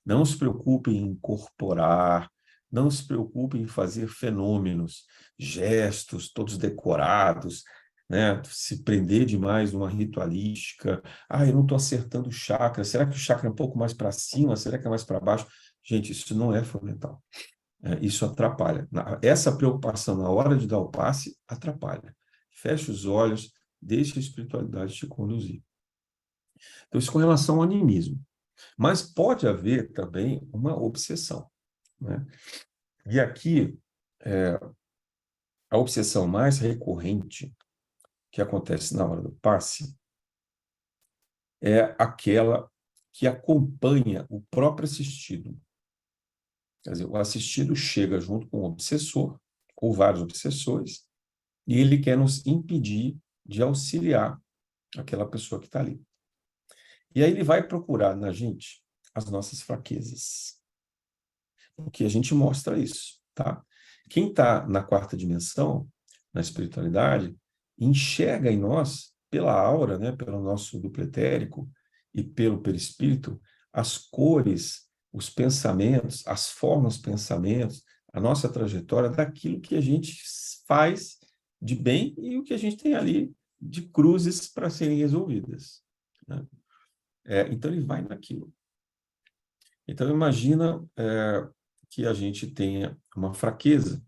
Não se preocupe em incorporar, não se preocupe em fazer fenômenos, gestos todos decorados, né? Se prender demais numa ritualística. Ah, eu não estou acertando o chakra. Será que o chakra é um pouco mais para cima? Será que é mais para baixo? Gente, isso não é fundamental. Isso atrapalha. Essa preocupação na hora de dar o passe atrapalha. Feche os olhos, deixe a espiritualidade te conduzir. Então, isso com relação ao animismo. Mas pode haver também uma obsessão, né? E aqui, a obsessão mais recorrente que acontece na hora do passe é aquela que acompanha o próprio assistido. Quer dizer, o assistido chega junto com o obsessor, ou vários obsessores, e ele quer nos impedir de auxiliar aquela pessoa que está ali. E aí ele vai procurar na gente as nossas fraquezas. Porque a gente mostra isso, tá? Quem está na quarta dimensão, na espiritualidade, enxerga em nós, pela aura, né, pelo nosso duplo etérico e pelo perispírito, as cores, os pensamentos, as formas, pensamentos, a nossa trajetória daquilo que a gente faz de bem e o que a gente tem ali de cruzes para serem resolvidas, né? Então ele vai naquilo. Então imagina que a gente tenha uma fraqueza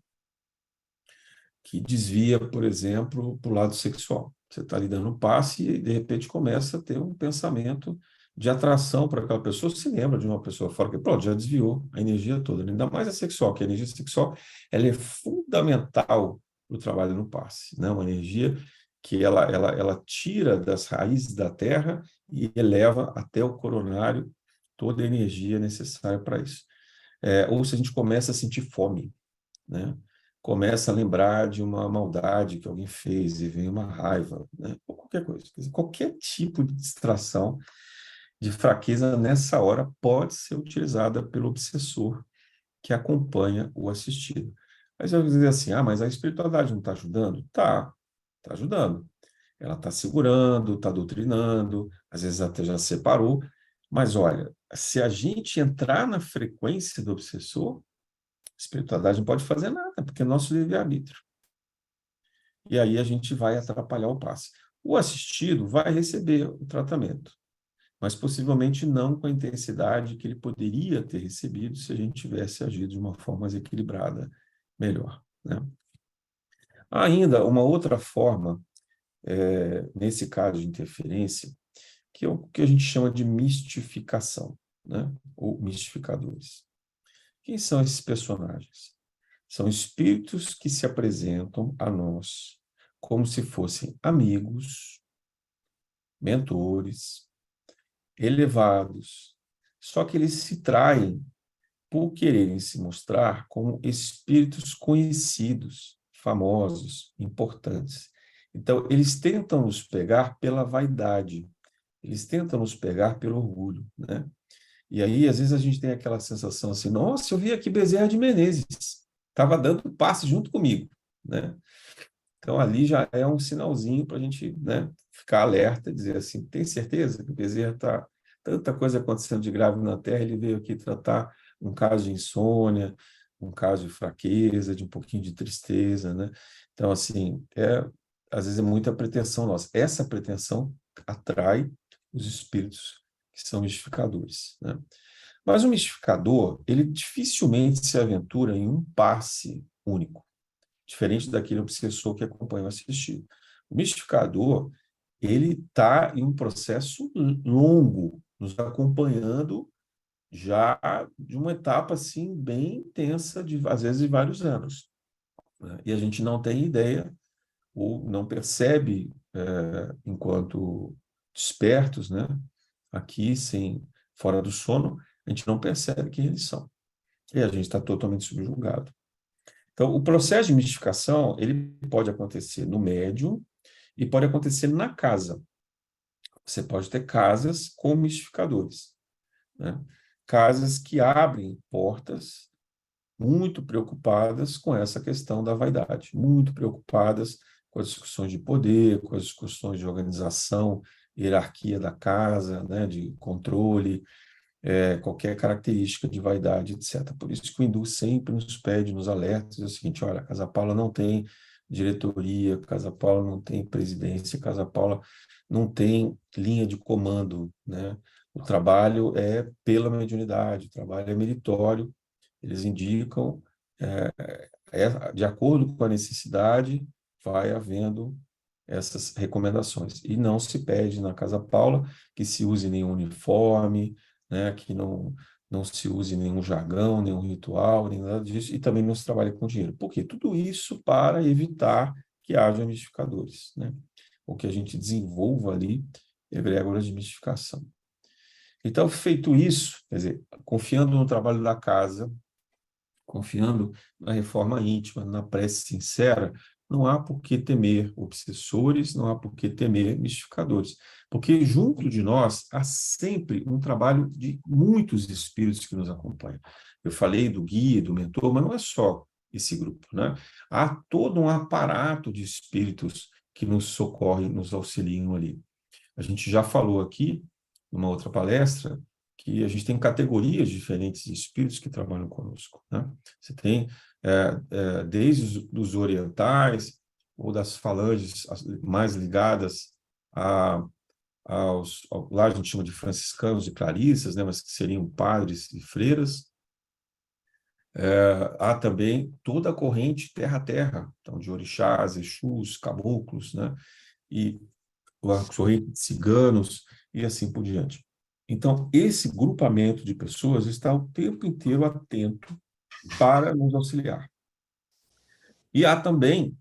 que desvia, por exemplo, para o lado sexual. Você está ali dando um passe e, de repente, começa a ter um pensamento de atração para aquela pessoa, se lembra de uma pessoa fora, que pronto, já desviou a energia toda, né? Ainda mais a sexual, que a energia sexual ela é fundamental para o trabalho no passe, né? Uma energia que ela tira das raízes da terra e eleva até o coronário toda a energia necessária para isso. Ou se a gente começa a sentir fome, né? Começa a lembrar de uma maldade que alguém fez e vem uma raiva, né? Ou qualquer coisa. Quer dizer, qualquer tipo de distração, de fraqueza nessa hora pode ser utilizada pelo obsessor que acompanha o assistido. Mas eu vou dizer assim, mas a espiritualidade não está ajudando? Está ajudando. Ela está segurando, está doutrinando, às vezes até já separou. Mas olha, se a gente entrar na frequência do obsessor, a espiritualidade não pode fazer nada, porque é nosso livre-arbítrio. E aí a gente vai atrapalhar o passe. O assistido vai receber o tratamento, mas possivelmente não com a intensidade que ele poderia ter recebido se a gente tivesse agido de uma forma mais equilibrada, melhor, né? Ainda uma outra forma, nesse caso de interferência, que é o que a gente chama de mistificação, né? Ou mistificadores. Quem são esses personagens? São espíritos que se apresentam a nós como se fossem amigos, mentores, elevados, só que eles se traem por quererem se mostrar como espíritos conhecidos, famosos, importantes. Então, eles tentam nos pegar pela vaidade, eles tentam nos pegar pelo orgulho, né? E aí, às vezes, a gente tem aquela sensação assim, nossa, eu vi aqui Bezerra de Menezes, estava dando passe junto comigo, né? Então, ali já é um sinalzinho para a gente, né, ficar alerta, dizer assim, tem certeza que o Bezerra está... Tanta coisa acontecendo de grave na Terra, ele veio aqui tratar um caso de insônia, um caso de fraqueza, de um pouquinho de tristeza, né? Então, assim, às vezes é muita pretensão nossa. Essa pretensão atrai os espíritos que são mistificadores, né? Mas o mistificador, ele dificilmente se aventura em um passe único, diferente daquele obsessor que acompanha o assistido. O mistificador, ele está em um processo longo, nos acompanhando já de uma etapa assim bem intensa, às vezes de vários anos, né? E a gente não tem ideia ou não percebe, enquanto despertos, né? Aqui, fora do sono, a gente não percebe quem eles são. E a gente está totalmente subjugado. Então, o processo de mistificação, ele pode acontecer no médium e pode acontecer na casa. Você pode ter casas com mistificadores, né? Casas que abrem portas muito preocupadas com essa questão da vaidade, muito preocupadas com as discussões de poder, com as discussões de organização, hierarquia da casa, né, de controle, qualquer característica de vaidade, etc. Por isso que o Hindu sempre nos pede, nos alerta, é o seguinte: olha, a Casa Paula não tem diretoria, Casa Paula não tem presidência, Casa Paula não tem linha de comando, né? O trabalho é pela mediunidade, o trabalho é meritório, eles indicam, de acordo com a necessidade, vai havendo essas recomendações. E não se pede na Casa Paula que se use nenhum uniforme, né, que não se use nenhum jargão, nenhum ritual, nem nada disso, e também não se trabalha com dinheiro. Por quê? Tudo isso para evitar que haja mistificadores, né? Ou que a gente desenvolva ali egrégoras de mistificação. Então, feito isso, quer dizer, confiando no trabalho da casa, confiando na reforma íntima, na prece sincera, não há por que temer obsessores, não há por que temer mistificadores, porque junto de nós há sempre um trabalho de muitos espíritos que nos acompanham. Eu falei do guia, do mentor, mas não é só esse grupo, né? Há todo um aparato de espíritos que nos socorrem, nos auxiliam ali. A gente já falou aqui, numa outra palestra, que a gente tem categorias diferentes de espíritos que trabalham conosco, né? Você tem desde os orientais, ou das falanges mais ligadas lá a gente chama de franciscanos e clarissas, né? Mas que seriam padres e freiras. Há também toda a corrente terra-terra, então de orixás, exus, caboclos, né? E a corrente de ciganos e assim por diante. Então, esse grupamento de pessoas está o tempo inteiro atento para nos auxiliar. E há também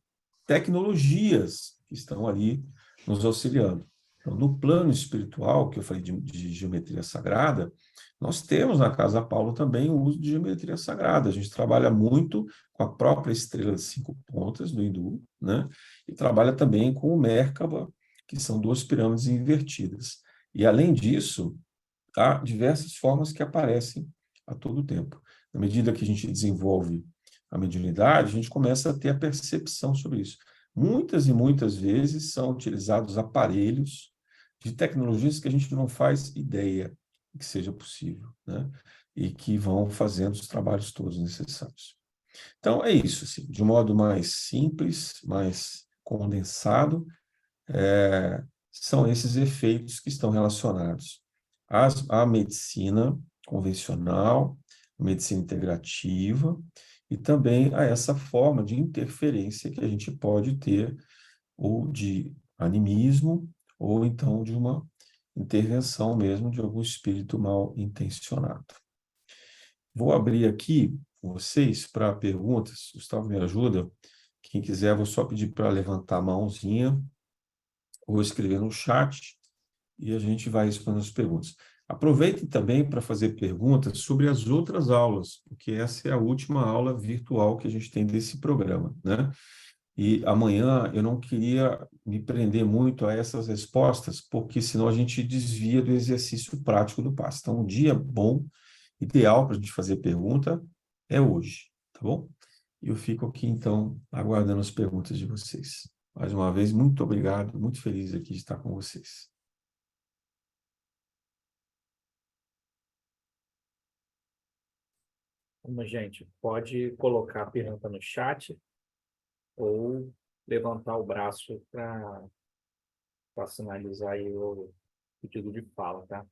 tecnologias que estão ali nos auxiliando. Então, no plano espiritual, que eu falei de geometria sagrada, nós temos na Casa Paulo também o uso de geometria sagrada. A gente trabalha muito com a própria estrela de 5 pontas do hindu, né? E trabalha também com o Merkaba, que são 2 pirâmides invertidas. E, além disso, há diversas formas que aparecem a todo tempo. Na medida que a gente desenvolve a mediunidade, a gente começa a ter a percepção sobre isso. Muitas e muitas vezes são utilizados aparelhos de tecnologias que a gente não faz ideia que seja possível, né? E que vão fazendo os trabalhos todos necessários. Então, é isso, assim, de um modo mais simples, mais condensado, são esses efeitos que estão relacionados à medicina convencional, medicina integrativa, e também a essa forma de interferência que a gente pode ter, ou de animismo, ou então de uma intervenção mesmo de algum espírito mal intencionado. Vou abrir aqui com vocês para perguntas. Gustavo, me ajuda? Quem quiser, vou só pedir para levantar a mãozinha ou escrever no chat e a gente vai respondendo as perguntas. Aproveitem também para fazer perguntas sobre as outras aulas, porque essa é a última aula virtual que a gente tem desse programa, né? E amanhã eu não queria me prender muito a essas respostas, porque senão a gente desvia do exercício prático do passe. Então, um dia bom, ideal para a gente fazer pergunta é hoje, tá bom? E eu fico aqui, então, aguardando as perguntas de vocês. Mais uma vez, muito obrigado, muito feliz aqui de estar com vocês. Gente, pode colocar a pergunta no chat ou levantar o braço para sinalizar aí o pedido de fala, tá?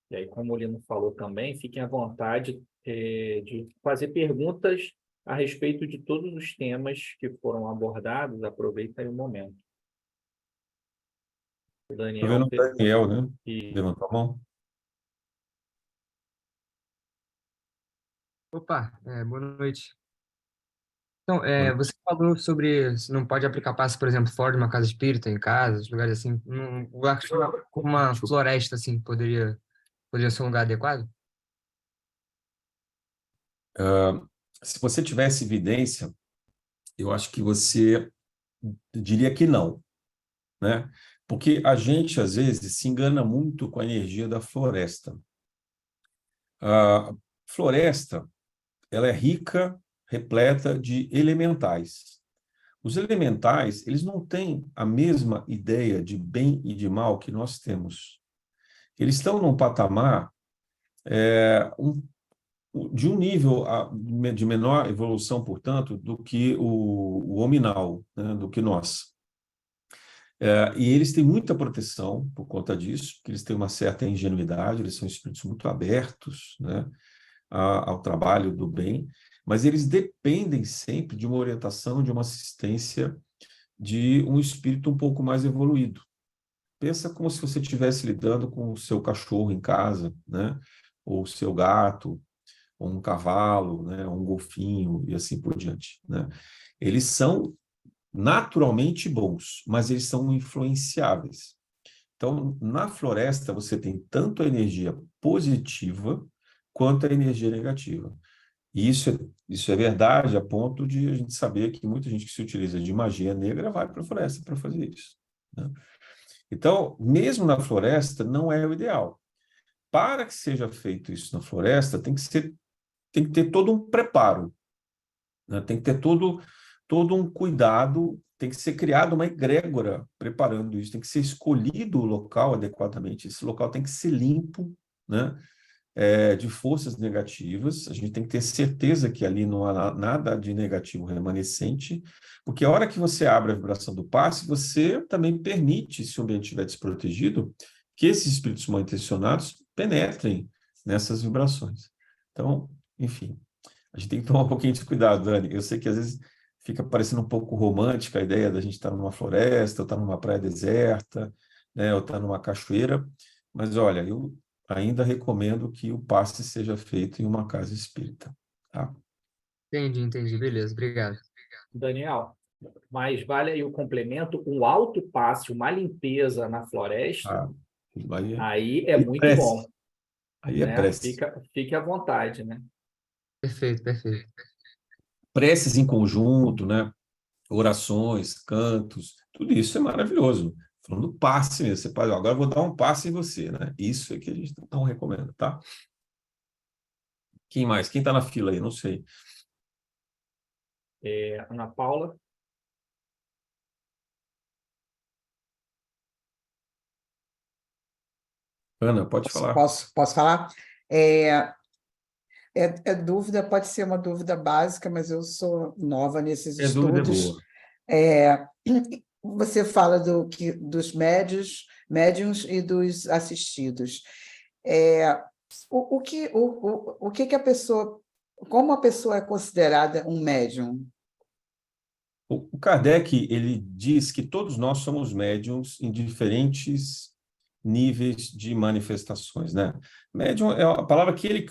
E aí, como o Lino falou também, fiquem à vontade de fazer perguntas a respeito de todos os temas que foram abordados. Aproveita aí o momento. O Estou Daniel vendo o Daniel, né? e Levantou a mão. Opa, boa noite. Então, Boa você falou sobre se não pode aplicar passe, por exemplo, fora de uma casa espírita, em casa, lugares assim, num lugar como uma floresta, assim, poderia ser um lugar adequado? Se você tivesse evidência, eu acho que você diria que não, né? Porque a gente, às vezes, se engana muito com a energia da floresta. A floresta, ela é rica repleta de elementais. Os elementais, eles não têm a mesma ideia de bem e de mal que nós temos. Eles estão num patamar de um nível de menor evolução, portanto, do que o hominal, né, do que nós. E eles têm muita proteção por conta disso, porque eles têm uma certa ingenuidade, eles são espíritos muito abertos, né, ao trabalho do bem, mas eles dependem sempre de uma orientação, de uma assistência de um espírito um pouco mais evoluído. Pensa como se você estivesse lidando com o seu cachorro em casa, né, ou o seu gato, ou um cavalo, né, ou um golfinho, e assim por diante, né? Eles são naturalmente bons, mas eles são influenciáveis. Então, na floresta, você tem tanto a energia positiva quanto a energia negativa. E isso é verdade a ponto de a gente saber que muita gente que se utiliza de magia negra vai para a floresta para fazer isso, né? Então, mesmo na floresta, não é o ideal. Para que seja feito isso na floresta, tem que ter todo um preparo, né? Tem que ter todo um cuidado, tem que ser criada uma egrégora preparando isso, tem que ser escolhido o local adequadamente, esse local tem que ser limpo, né, de forças negativas, a gente tem que ter certeza que ali não há nada de negativo remanescente, porque a hora que você abre a vibração do passe, você também permite, se o ambiente estiver desprotegido, que esses espíritos mal intencionados penetrem nessas vibrações. Então, enfim, a gente tem que tomar um pouquinho de cuidado, Dani. Eu sei que às vezes fica parecendo um pouco romântica a ideia da gente estar numa floresta, ou estar numa praia deserta, né, ou estar numa cachoeira, mas olha, eu ainda recomendo que o passe seja feito em uma casa espírita, tá? Entendi. Beleza, obrigado. Daniel, mas vale aí o complemento, um alto passe, uma limpeza na floresta, Ah, aí aí é é muito prece. bom, Aí é né? prece. Fique à vontade, né? Perfeito. Preces em conjunto, né? Orações, cantos, tudo isso é maravilhoso. Falando do passe mesmo, você pode, agora eu vou dar um passe em você, né? Isso é que a gente não recomenda, tá? Quem mais? Quem está na fila aí? Não sei. Ana Paula, Ana, pode falar. Posso falar? É, dúvida, pode ser uma dúvida básica, mas eu sou nova nesses É dúvida estudos. boa. Você fala dos médiuns e dos assistidos. O que a pessoa, como a pessoa é considerada um médium? O Kardec, ele diz que todos nós somos médiums em diferentes níveis de manifestações, né? Médium é a palavra que ele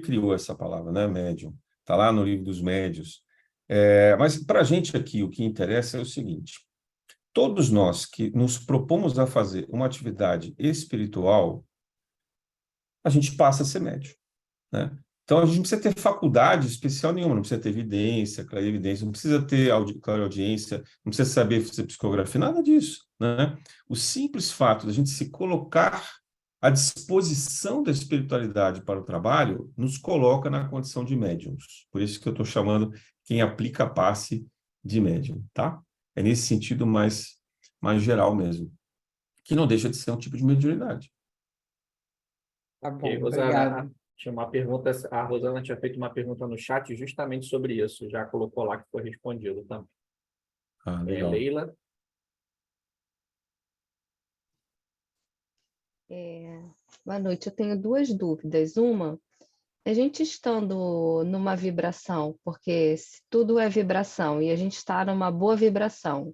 criou essa palavra, né? Médium. Está lá no livro dos médiuns. Mas para a gente aqui, o que interessa é o seguinte: todos nós que nos propomos a fazer uma atividade espiritual, a gente passa a ser médium, né? Então, a gente não precisa ter faculdade especial nenhuma, não precisa ter evidência, clarividência, não precisa ter clareaudiência, não precisa saber fazer psicografia, nada disso, né? O simples fato de a gente se colocar à disposição da espiritualidade para o trabalho nos coloca na condição de médiums. Por isso que eu estou chamando quem aplica passe de médium, tá? É nesse sentido mais geral mesmo, que não deixa de ser um tipo de mediunidade. Tá bom, e Rosana, obrigada. tinha uma pergunta, a Rosana tinha feito uma pergunta no chat justamente sobre isso, já colocou lá que foi respondido também. Ah, legal. Leila, Boa noite, eu tenho duas dúvidas. Uma, a gente estando numa vibração, porque se tudo é vibração e a gente está numa boa vibração,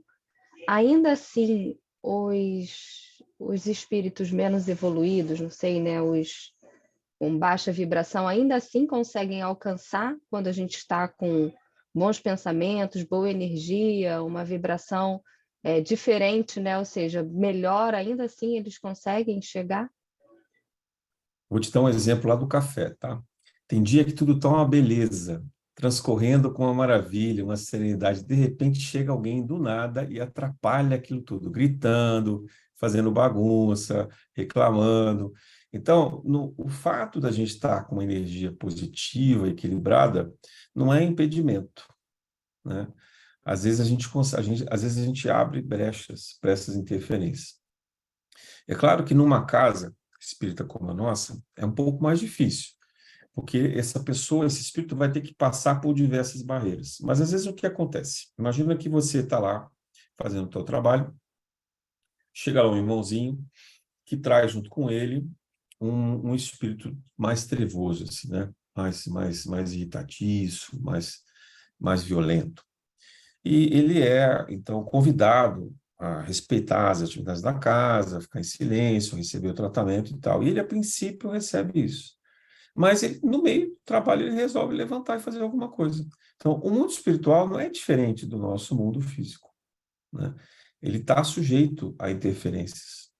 ainda assim os espíritos menos evoluídos, não sei, né, os com baixa vibração, ainda assim conseguem alcançar quando a gente está com bons pensamentos, boa energia, uma vibração diferente, né? Ou seja, melhor, ainda assim eles conseguem chegar? Vou te dar um exemplo lá do café, tá? Tem dia que tudo está uma beleza, transcorrendo com uma maravilha, uma serenidade. De repente chega alguém do nada e atrapalha aquilo tudo, gritando, fazendo bagunça, reclamando. Então, o fato da gente estar com uma energia positiva, equilibrada, não é impedimento, né? Às vezes às vezes a gente abre brechas para essas interferências. É claro que numa casa espírita como a nossa, é um pouco mais difícil, porque essa pessoa, esse espírito vai ter que passar por diversas barreiras. Mas às vezes o que acontece? Imagina que você está lá fazendo o seu trabalho, chega lá um irmãozinho que traz junto com ele um espírito mais trevoso, assim, né? Mais irritadiço, mais violento. E ele é, então, convidado a respeitar as atividades da casa, ficar em silêncio, receber o tratamento e tal. E ele, a princípio, recebe isso. Mas ele, no meio do trabalho ele resolve levantar e fazer alguma coisa. Então, o mundo espiritual não é diferente do nosso mundo físico, né? Ele está sujeito a interferências.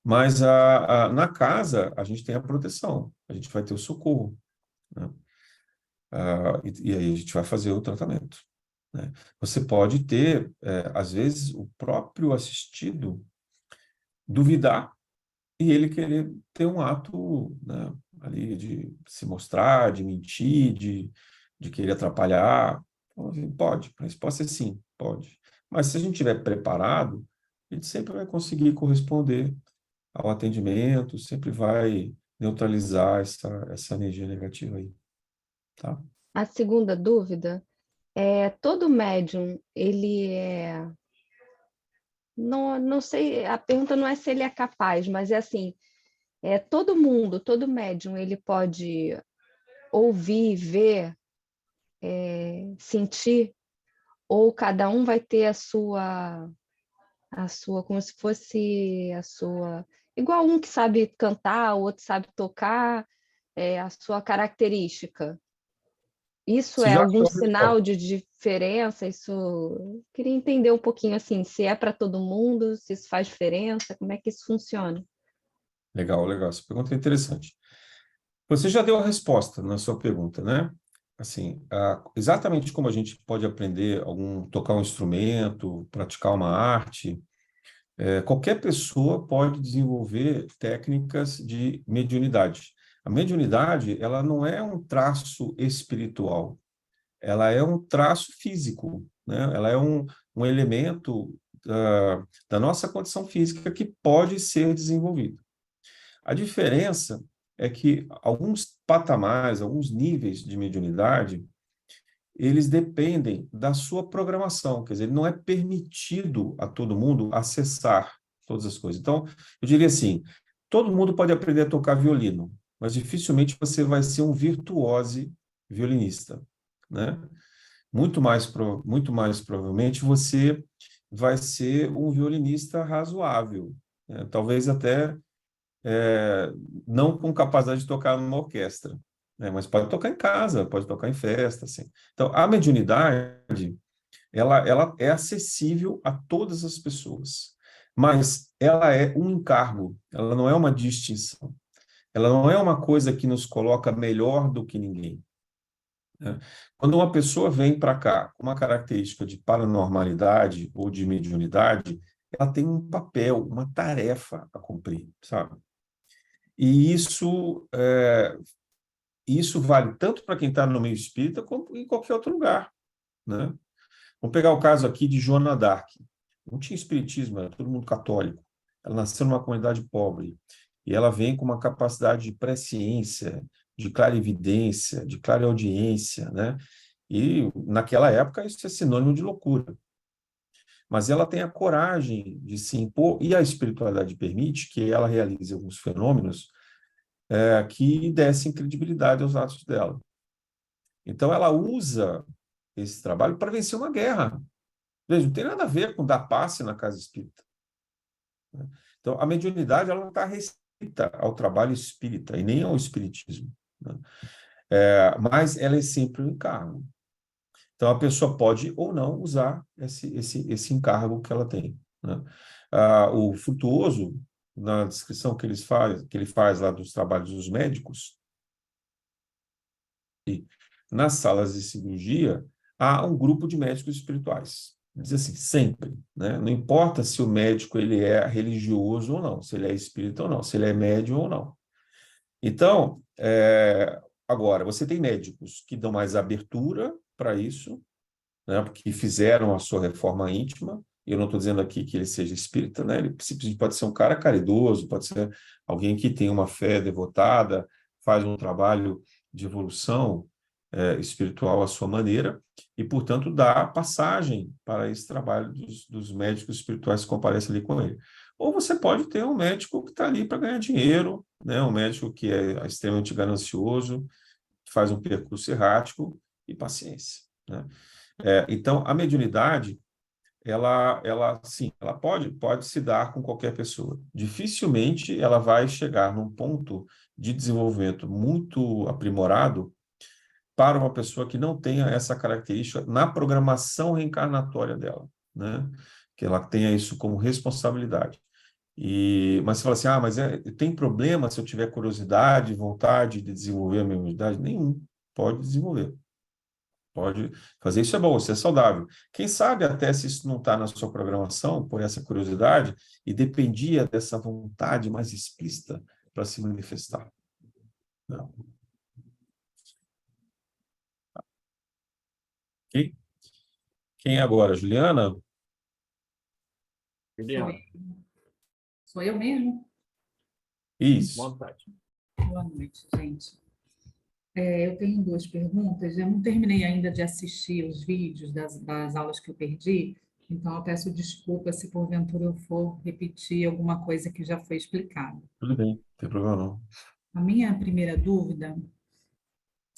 Mas na casa a gente tem a proteção, a gente vai ter o socorro, né? E aí a gente vai fazer o tratamento, né? Você pode ter, às vezes, o próprio assistido duvidar e ele querer ter um ato, né, ali de se mostrar, de mentir, de querer atrapalhar. Então, assim, pode, a resposta é sim, pode. Mas se a gente estiver preparado, a gente sempre vai conseguir corresponder ao atendimento, sempre vai neutralizar essa energia negativa aí, tá? A segunda dúvida é, todo médium, ele é... Não, não sei, a pergunta não é se ele é capaz, mas é assim, todo mundo, todo médium, ele pode ouvir, ver, sentir, ou cada um vai ter a sua, como se fosse a sua, igual um que sabe cantar, o outro sabe tocar, a sua característica. Isso Você é já algum achou a sinal resposta. de diferença? Isso queria entender um pouquinho assim, se é para todo mundo, se isso faz diferença, como é que isso funciona? Legal, legal. Essa pergunta é interessante. Você já deu a resposta na sua pergunta, né? Assim, exatamente como a gente pode aprender tocar um instrumento, praticar uma arte, qualquer pessoa pode desenvolver técnicas de mediunidade. A mediunidade, ela não é um traço espiritual, ela é um traço físico, né? Ela é um elemento da nossa condição física que pode ser desenvolvido. A diferença é que alguns patamares, alguns níveis de mediunidade, eles dependem da sua programação, quer dizer, não é permitido a todo mundo acessar todas as coisas. Então, eu diria assim, todo mundo pode aprender a tocar violino, mas dificilmente você vai ser um virtuose violinista, né? Muito mais provavelmente você vai ser um violinista razoável, né? Talvez até não com capacidade de tocar numa orquestra, né? Mas pode tocar em casa, pode tocar em festa, assim. Então, a mediunidade, ela é acessível a todas as pessoas, mas ela é um encargo, ela não é uma distinção, ela não é uma coisa que nos coloca melhor do que ninguém, né? Quando uma pessoa vem para cá com uma característica de paranormalidade ou de mediunidade, ela tem um papel, uma tarefa a cumprir, sabe? E isso vale tanto para quem está no meio espírita como em qualquer outro lugar, né? Vamos pegar o caso aqui de Joana d'Arc. Não tinha espiritismo, era todo mundo católico. Ela nasceu numa comunidade pobre e ela vem com uma capacidade de presciência, de clarividência, de clareaudiência, né? E naquela época isso é sinônimo de loucura. Mas ela tem a coragem de se impor e a espiritualidade permite que ela realize alguns fenômenos que dessem credibilidade aos atos dela. Então, ela usa esse trabalho para vencer uma guerra. Veja, não tem nada a ver com dar passe na casa espírita, né? Então, a mediunidade ela não está restrita ao trabalho espírita e nem ao espiritismo, né? Mas ela é sempre um encargo. Então, a pessoa pode ou não usar esse encargo que ela tem, né? O Frutuoso, na descrição que ele faz lá dos trabalhos dos médicos, nas salas de cirurgia, há um grupo de médicos espirituais. Diz assim, sempre, né? Não importa se o médico ele é religioso ou não, se ele é espírita ou não, se ele é médium ou não. Então, agora, você tem médicos que dão mais abertura para isso, né, porque fizeram a sua reforma íntima. Eu não estou dizendo aqui que ele seja espírita, né? Ele simplesmente pode ser um cara caridoso, pode ser alguém que tem uma fé devotada, faz um trabalho de evolução espiritual à sua maneira, e, portanto, dá passagem para esse trabalho dos médicos espirituais que comparecem ali com ele. Ou você pode ter um médico que está ali para ganhar dinheiro, né? Um médico que é extremamente ganancioso, que faz um percurso errático, e paciência, né? Então, a mediunidade, sim, ela pode se dar com qualquer pessoa. Dificilmente ela vai chegar num ponto de desenvolvimento muito aprimorado para uma pessoa que não tenha essa característica na programação reencarnatória dela, né? Que ela tenha isso como responsabilidade. Mas você fala assim, mas tem problema se eu tiver curiosidade, vontade de desenvolver a minha mediunidade? Nenhum, pode desenvolver. Pode fazer, isso é bom, isso é saudável. Quem sabe até se isso não está na sua programação, por essa curiosidade, e dependia dessa vontade mais explícita para se manifestar. Não. Ok? Quem é agora? Juliana? Juliana, Sou eu mesmo? Isso. vontade. Boa noite, gente. Eu tenho duas perguntas. Eu não terminei ainda de assistir os vídeos das aulas que eu perdi, então eu peço desculpa se porventura eu for repetir alguma coisa que já foi explicada. Tudo bem, não tem problema não. A minha primeira dúvida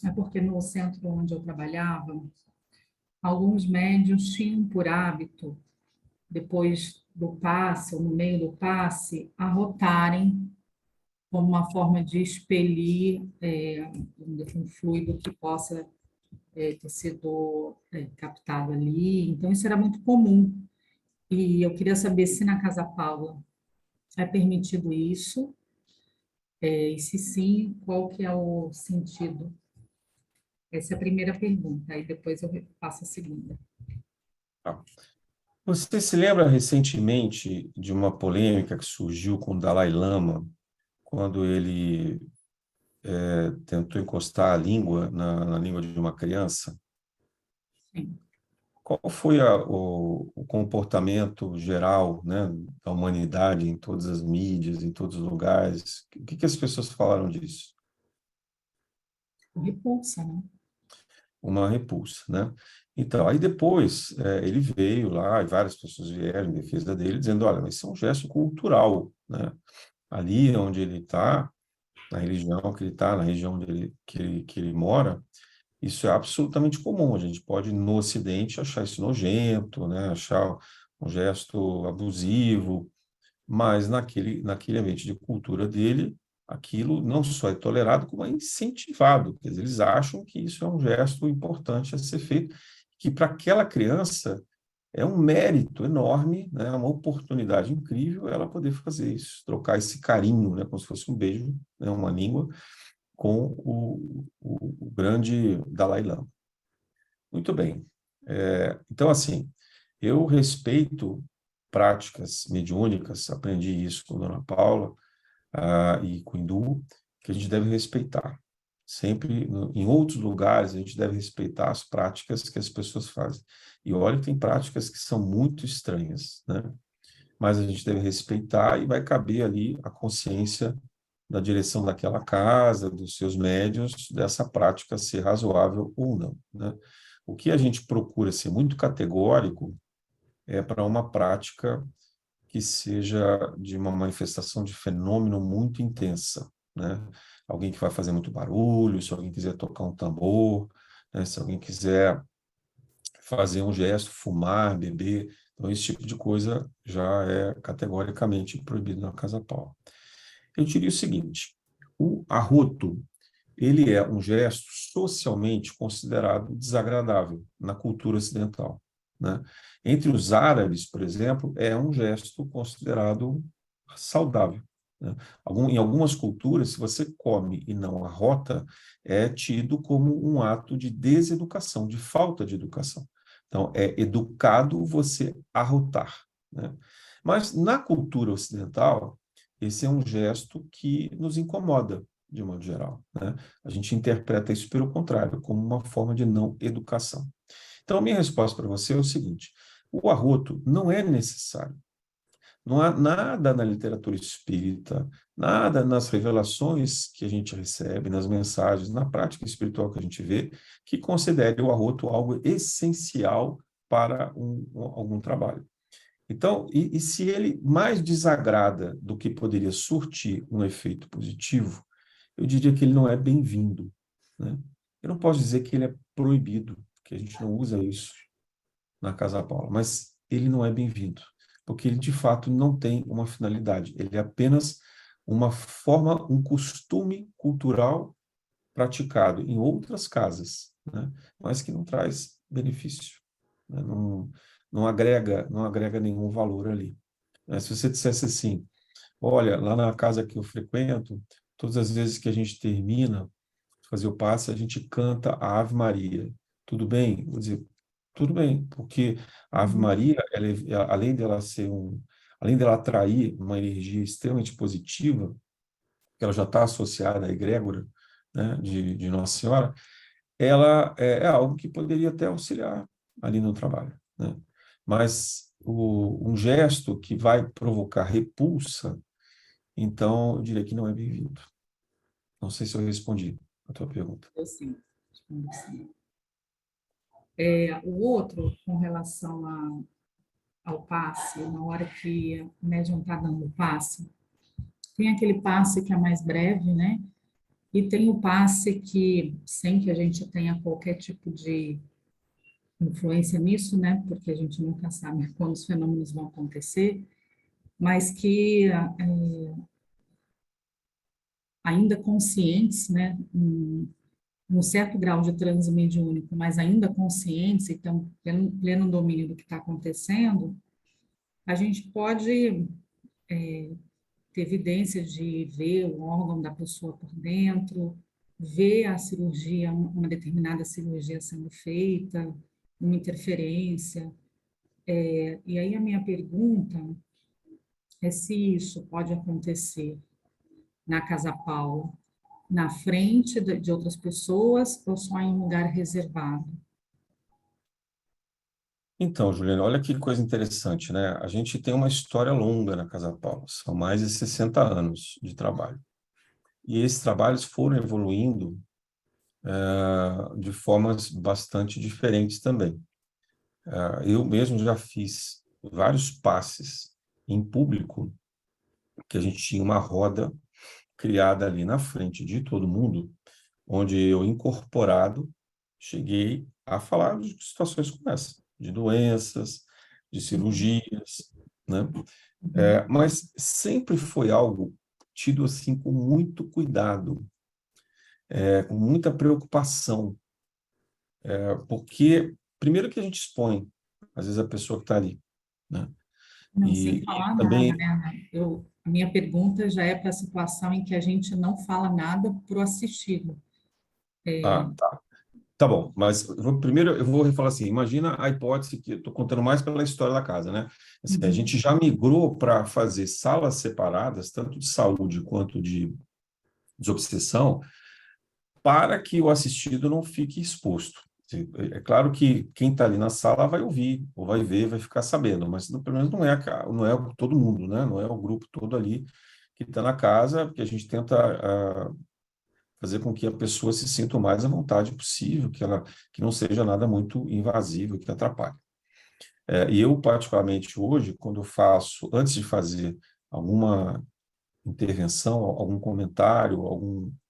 é porque no centro onde eu trabalhava, alguns médiuns tinham por hábito, depois do passe, ou no meio do passe, arrotarem como uma forma de expelir um fluido que possa ter sido captado ali. Então, isso era muito comum. E eu queria saber se na Casa Paula é permitido isso, e se sim, qual que é o sentido? Essa é a primeira pergunta, aí depois eu passo a segunda. Tá. Você se lembra recentemente de uma polêmica que surgiu com o Dalai Lama, quando ele tentou encostar a língua na língua de uma criança? Sim. Qual foi o comportamento geral, né, da humanidade em todas as mídias, em todos os lugares? O que as pessoas falaram disso? Repulsa, né? Uma repulsa, né? Então, aí depois ele veio lá, e várias pessoas vieram em defesa dele, dizendo, olha, mas isso é um gesto cultural, né? Ali onde ele está, na religião que ele está, na região onde que ele mora, isso é absolutamente comum. A gente pode, no Ocidente, achar isso nojento, né? Achar um gesto abusivo, mas naquele ambiente de cultura dele, aquilo não só é tolerado, como é incentivado. Quer dizer, eles acham que isso é um gesto importante a ser feito, que para aquela criança é um mérito enorme, né? Uma oportunidade incrível ela poder fazer isso, trocar esse carinho, né? Como se fosse um beijo, né? Uma língua, com o grande Dalai Lama. Muito bem. Então, assim, eu respeito práticas mediúnicas, aprendi isso com a Dona Paula e com o Hindu, que a gente deve respeitar. Sempre, em outros lugares, a gente deve respeitar as práticas que as pessoas fazem. E olha que tem práticas que são muito estranhas, né? Mas a gente deve respeitar e vai caber ali a consciência da direção daquela casa, dos seus médiuns, dessa prática ser razoável ou não, né? O que a gente procura ser muito categórico é para uma prática que seja de uma manifestação de fenômeno muito intensa, né? Alguém que vai fazer muito barulho, se alguém quiser tocar um tambor, né? Se alguém quiser fazer um gesto, fumar, beber, então esse tipo de coisa já é categoricamente proibido na Casa Paula. Eu diria o seguinte, o arroto, ele é um gesto socialmente considerado desagradável na cultura ocidental, né? Entre os árabes, por exemplo, é um gesto considerado saudável, né? Em algumas culturas, se você come e não arrota, é tido como um ato de deseducação, de falta de educação. Então, é educado você arrotar, né? Mas na cultura ocidental, esse é um gesto que nos incomoda, de modo geral, né? A gente interpreta isso pelo contrário, como uma forma de não educação. Então, a minha resposta para você é o seguinte: o arroto não é necessário. Não há nada na literatura espírita, nada nas revelações que a gente recebe, nas mensagens, na prática espiritual que a gente vê, que considere o arroto algo essencial para algum trabalho. Então, e se ele mais desagrada do que poderia surtir um efeito positivo, eu diria que ele não é bem-vindo, né? Eu não posso dizer que ele é proibido, que a gente não usa isso na Casa Paula, mas ele não é bem-vindo, porque ele de fato não tem uma finalidade, ele é apenas uma forma, um costume cultural praticado em outras casas, né? Mas que não traz benefício, né? Não agrega nenhum valor ali. Se você dissesse assim, olha, lá na casa que eu frequento, todas as vezes que a gente termina de fazer o passe, a gente canta a Ave Maria. Tudo bem? Vou dizer, tudo bem, porque a Ave Maria, além dela atrair uma energia extremamente positiva, que ela já está associada à egrégora, né, de Nossa Senhora, ela é algo que poderia até auxiliar ali no trabalho, né? Mas um gesto que vai provocar repulsa, então eu diria que não é bem-vindo. Não sei se eu respondi a tua pergunta. Eu sim, respondo sim. O outro, com relação ao passe, na hora que o médium está dando o passe, tem aquele passe que é mais breve, né? E tem o passe que, sem que a gente tenha qualquer tipo de influência nisso, né? Porque a gente nunca sabe quando os fenômenos vão acontecer, mas que ainda conscientes, né? Um certo grau de transe mediúnico, mas ainda conscientes, então, pleno domínio do que está acontecendo, a gente pode ter evidência de ver o órgão da pessoa por dentro, ver a cirurgia, uma determinada cirurgia sendo feita, uma interferência. E aí a minha pergunta é se isso pode acontecer na Casa Paula, na frente de outras pessoas ou só em um lugar reservado? Então, Juliana, olha que coisa interessante, né? A gente tem uma história longa na Casa Paula, são mais de 60 anos de trabalho. E esses trabalhos foram evoluindo de formas bastante diferentes também. Eu mesmo já fiz vários passes em público, que a gente tinha uma roda criada ali na frente de todo mundo, onde eu, incorporado, cheguei a falar de situações como essa, de doenças, de cirurgias, né? Mas sempre foi algo tido assim com muito cuidado, com muita preocupação, porque primeiro que a gente expõe, às vezes, a pessoa que está ali, né? Não, sem E falar nada, também, né? A minha pergunta já é para a situação em que a gente não fala nada para o assistido. tá bom, mas primeiro eu vou falar assim, imagina a hipótese que eu estou contando mais pela história da casa, né? Assim, a gente já migrou para fazer salas separadas, tanto de saúde quanto de desobsessão, para que o assistido não fique exposto. É claro que quem está ali na sala vai ouvir, ou vai ver, vai ficar sabendo, mas pelo menos não é todo mundo, né? Não é o grupo todo ali que está na casa, porque a gente tenta fazer com que a pessoa se sinta o mais à vontade possível, que não seja nada muito invasivo, que atrapalhe. E eu, particularmente hoje, quando eu faço, antes de fazer alguma intervenção, algum comentário,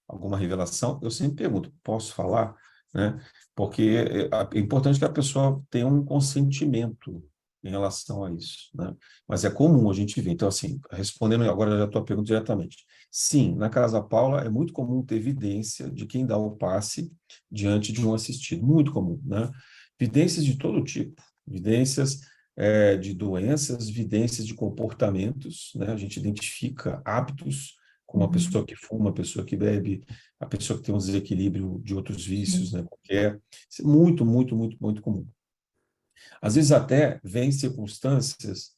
alguma revelação, eu sempre pergunto, posso falar? Né? Porque é importante que a pessoa tenha um consentimento em relação a isso, né? Mas é comum a gente ver. Então, assim, respondendo agora a tua pergunta diretamente. Sim, na Casa Paula é muito comum ter evidência de quem dá o passe diante de um assistido. Muito comum, né? Evidências de todo tipo. Evidências de doenças, evidências de comportamentos, né? A gente identifica hábitos, como a pessoa que fuma, a pessoa que bebe, a pessoa que tem um desequilíbrio de outros vícios, né? Qualquer. Isso é muito, muito, muito, muito comum. Às vezes até vem circunstâncias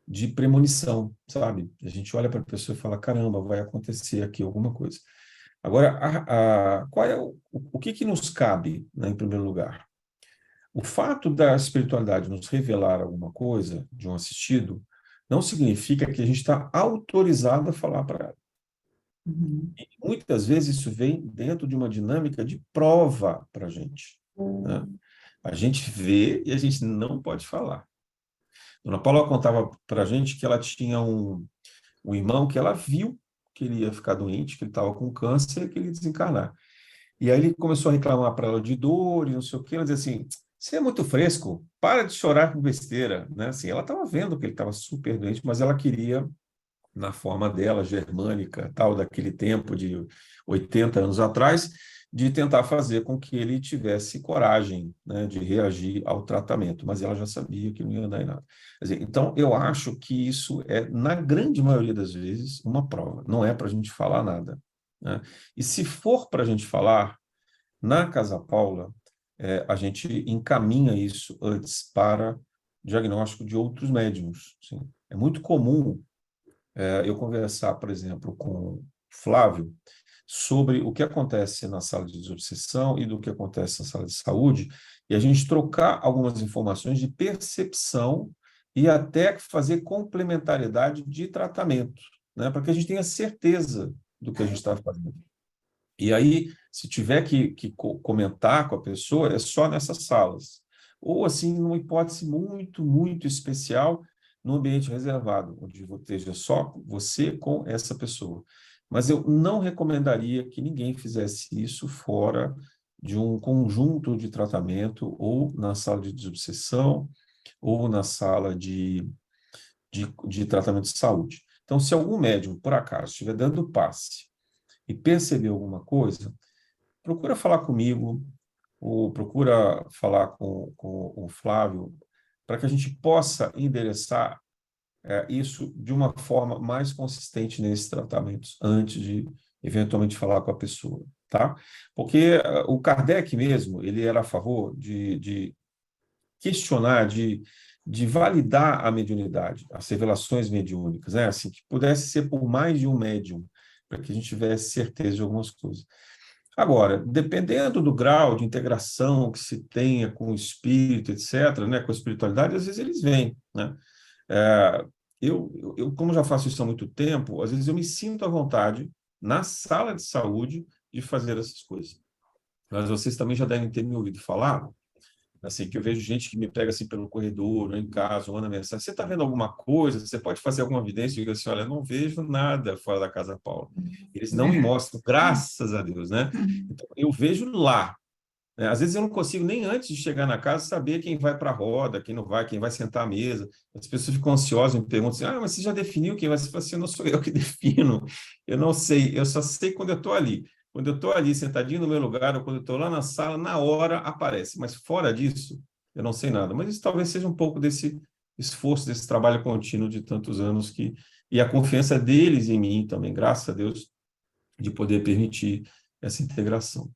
de premonição, sabe? A gente olha para a pessoa e fala, caramba, vai acontecer aqui alguma coisa. Agora, qual é o que nos cabe, né, em primeiro lugar? O fato da espiritualidade nos revelar alguma coisa de um assistido não significa que a gente está autorizado a falar para ela. Uhum. E muitas vezes isso vem dentro de uma dinâmica de prova para a gente, né? A gente vê e a gente não pode falar. Dona Paula contava para a gente que ela tinha um irmão que ela viu que ele ia ficar doente, que ele estava com câncer e que ele ia desencarnar. E aí ele começou a reclamar para ela de dor e não sei o quê. Ela dizia assim, você é muito fresco, para de chorar por besteira, né? Assim, ela estava vendo que ele estava super doente, mas ela queria, na forma dela, germânica, tal, daquele tempo de 80 anos atrás, de tentar fazer com que ele tivesse coragem, né, de reagir ao tratamento, mas ela já sabia que não ia dar em nada. Quer dizer, então, eu acho que isso é, na grande maioria das vezes, uma prova, não é para a gente falar nada, né? E se for para a gente falar, na Casa Paula, a gente encaminha isso antes para diagnóstico de outros médiums. Sim. É muito comum eu conversar, por exemplo, com Flávio sobre o que acontece na sala de desobsessão e do que acontece na sala de saúde, e a gente trocar algumas informações de percepção e até fazer complementariedade de tratamento, né, para que a gente tenha certeza do que a gente está fazendo. E aí, se tiver que comentar com a pessoa, é só nessas salas. Ou, assim, numa hipótese muito, muito especial, num ambiente reservado, onde esteja só você com essa pessoa. Mas eu não recomendaria que ninguém fizesse isso fora de um conjunto de tratamento, ou na sala de desobsessão, ou na sala de tratamento de saúde. Então, se algum médium, por acaso, estiver dando passe e perceber alguma coisa, procura falar comigo, ou procura falar com o Flávio, para que a gente possa endereçar isso de uma forma mais consistente nesses tratamentos, antes de, eventualmente, falar com a pessoa, tá? Porque o Kardec mesmo, ele era a favor de questionar, de validar a mediunidade, as revelações mediúnicas, né? Assim, que pudesse ser por mais de um médium, para que a gente tivesse certeza de algumas coisas. Agora, dependendo do grau de integração que se tenha com o espírito, etc., né, com a espiritualidade, às vezes eles vêm, né? É, como já faço isso há muito tempo, às vezes eu me sinto à vontade, na sala de saúde, de fazer essas coisas. Mas vocês também já devem ter me ouvido falar, assim, que eu vejo gente que me pega assim pelo corredor, ou em casa, manda mensagem, você está vendo alguma coisa? Você pode fazer alguma evidência? Eu digo assim, olha, eu não vejo nada fora da Casa Paula. Eles não me mostram, graças a Deus, né? Então, eu vejo lá. Né? Às vezes eu não consigo nem antes de chegar na casa saber quem vai para a roda, quem não vai, quem vai sentar à mesa. As pessoas ficam ansiosas e me perguntam assim, mas você já definiu quem vai ser? Assim, não sou eu que defino, eu não sei, eu só sei quando eu estou ali. Quando eu estou ali sentadinho no meu lugar, ou quando eu estou lá na sala, na hora aparece. Mas fora disso, eu não sei nada. Mas isso talvez seja um pouco desse esforço, desse trabalho contínuo de tantos anos e a confiança deles em mim também, graças a Deus, de poder permitir essa integração.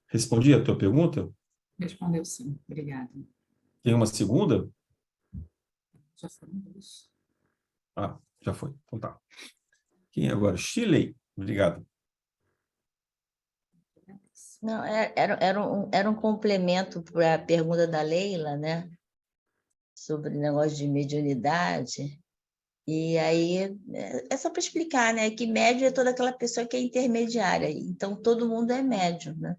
Respondi a tua pergunta? Respondeu sim, obrigada. Tem uma segunda? Já foram duas. Ah, já foi. Então tá. Quem é agora? Chile. Obrigado. Não, era um complemento para a pergunta da Leila, né? Sobre o negócio de mediunidade. E aí, é só para explicar, né? Que médium é toda aquela pessoa que é intermediária. Então, todo mundo é médium, né?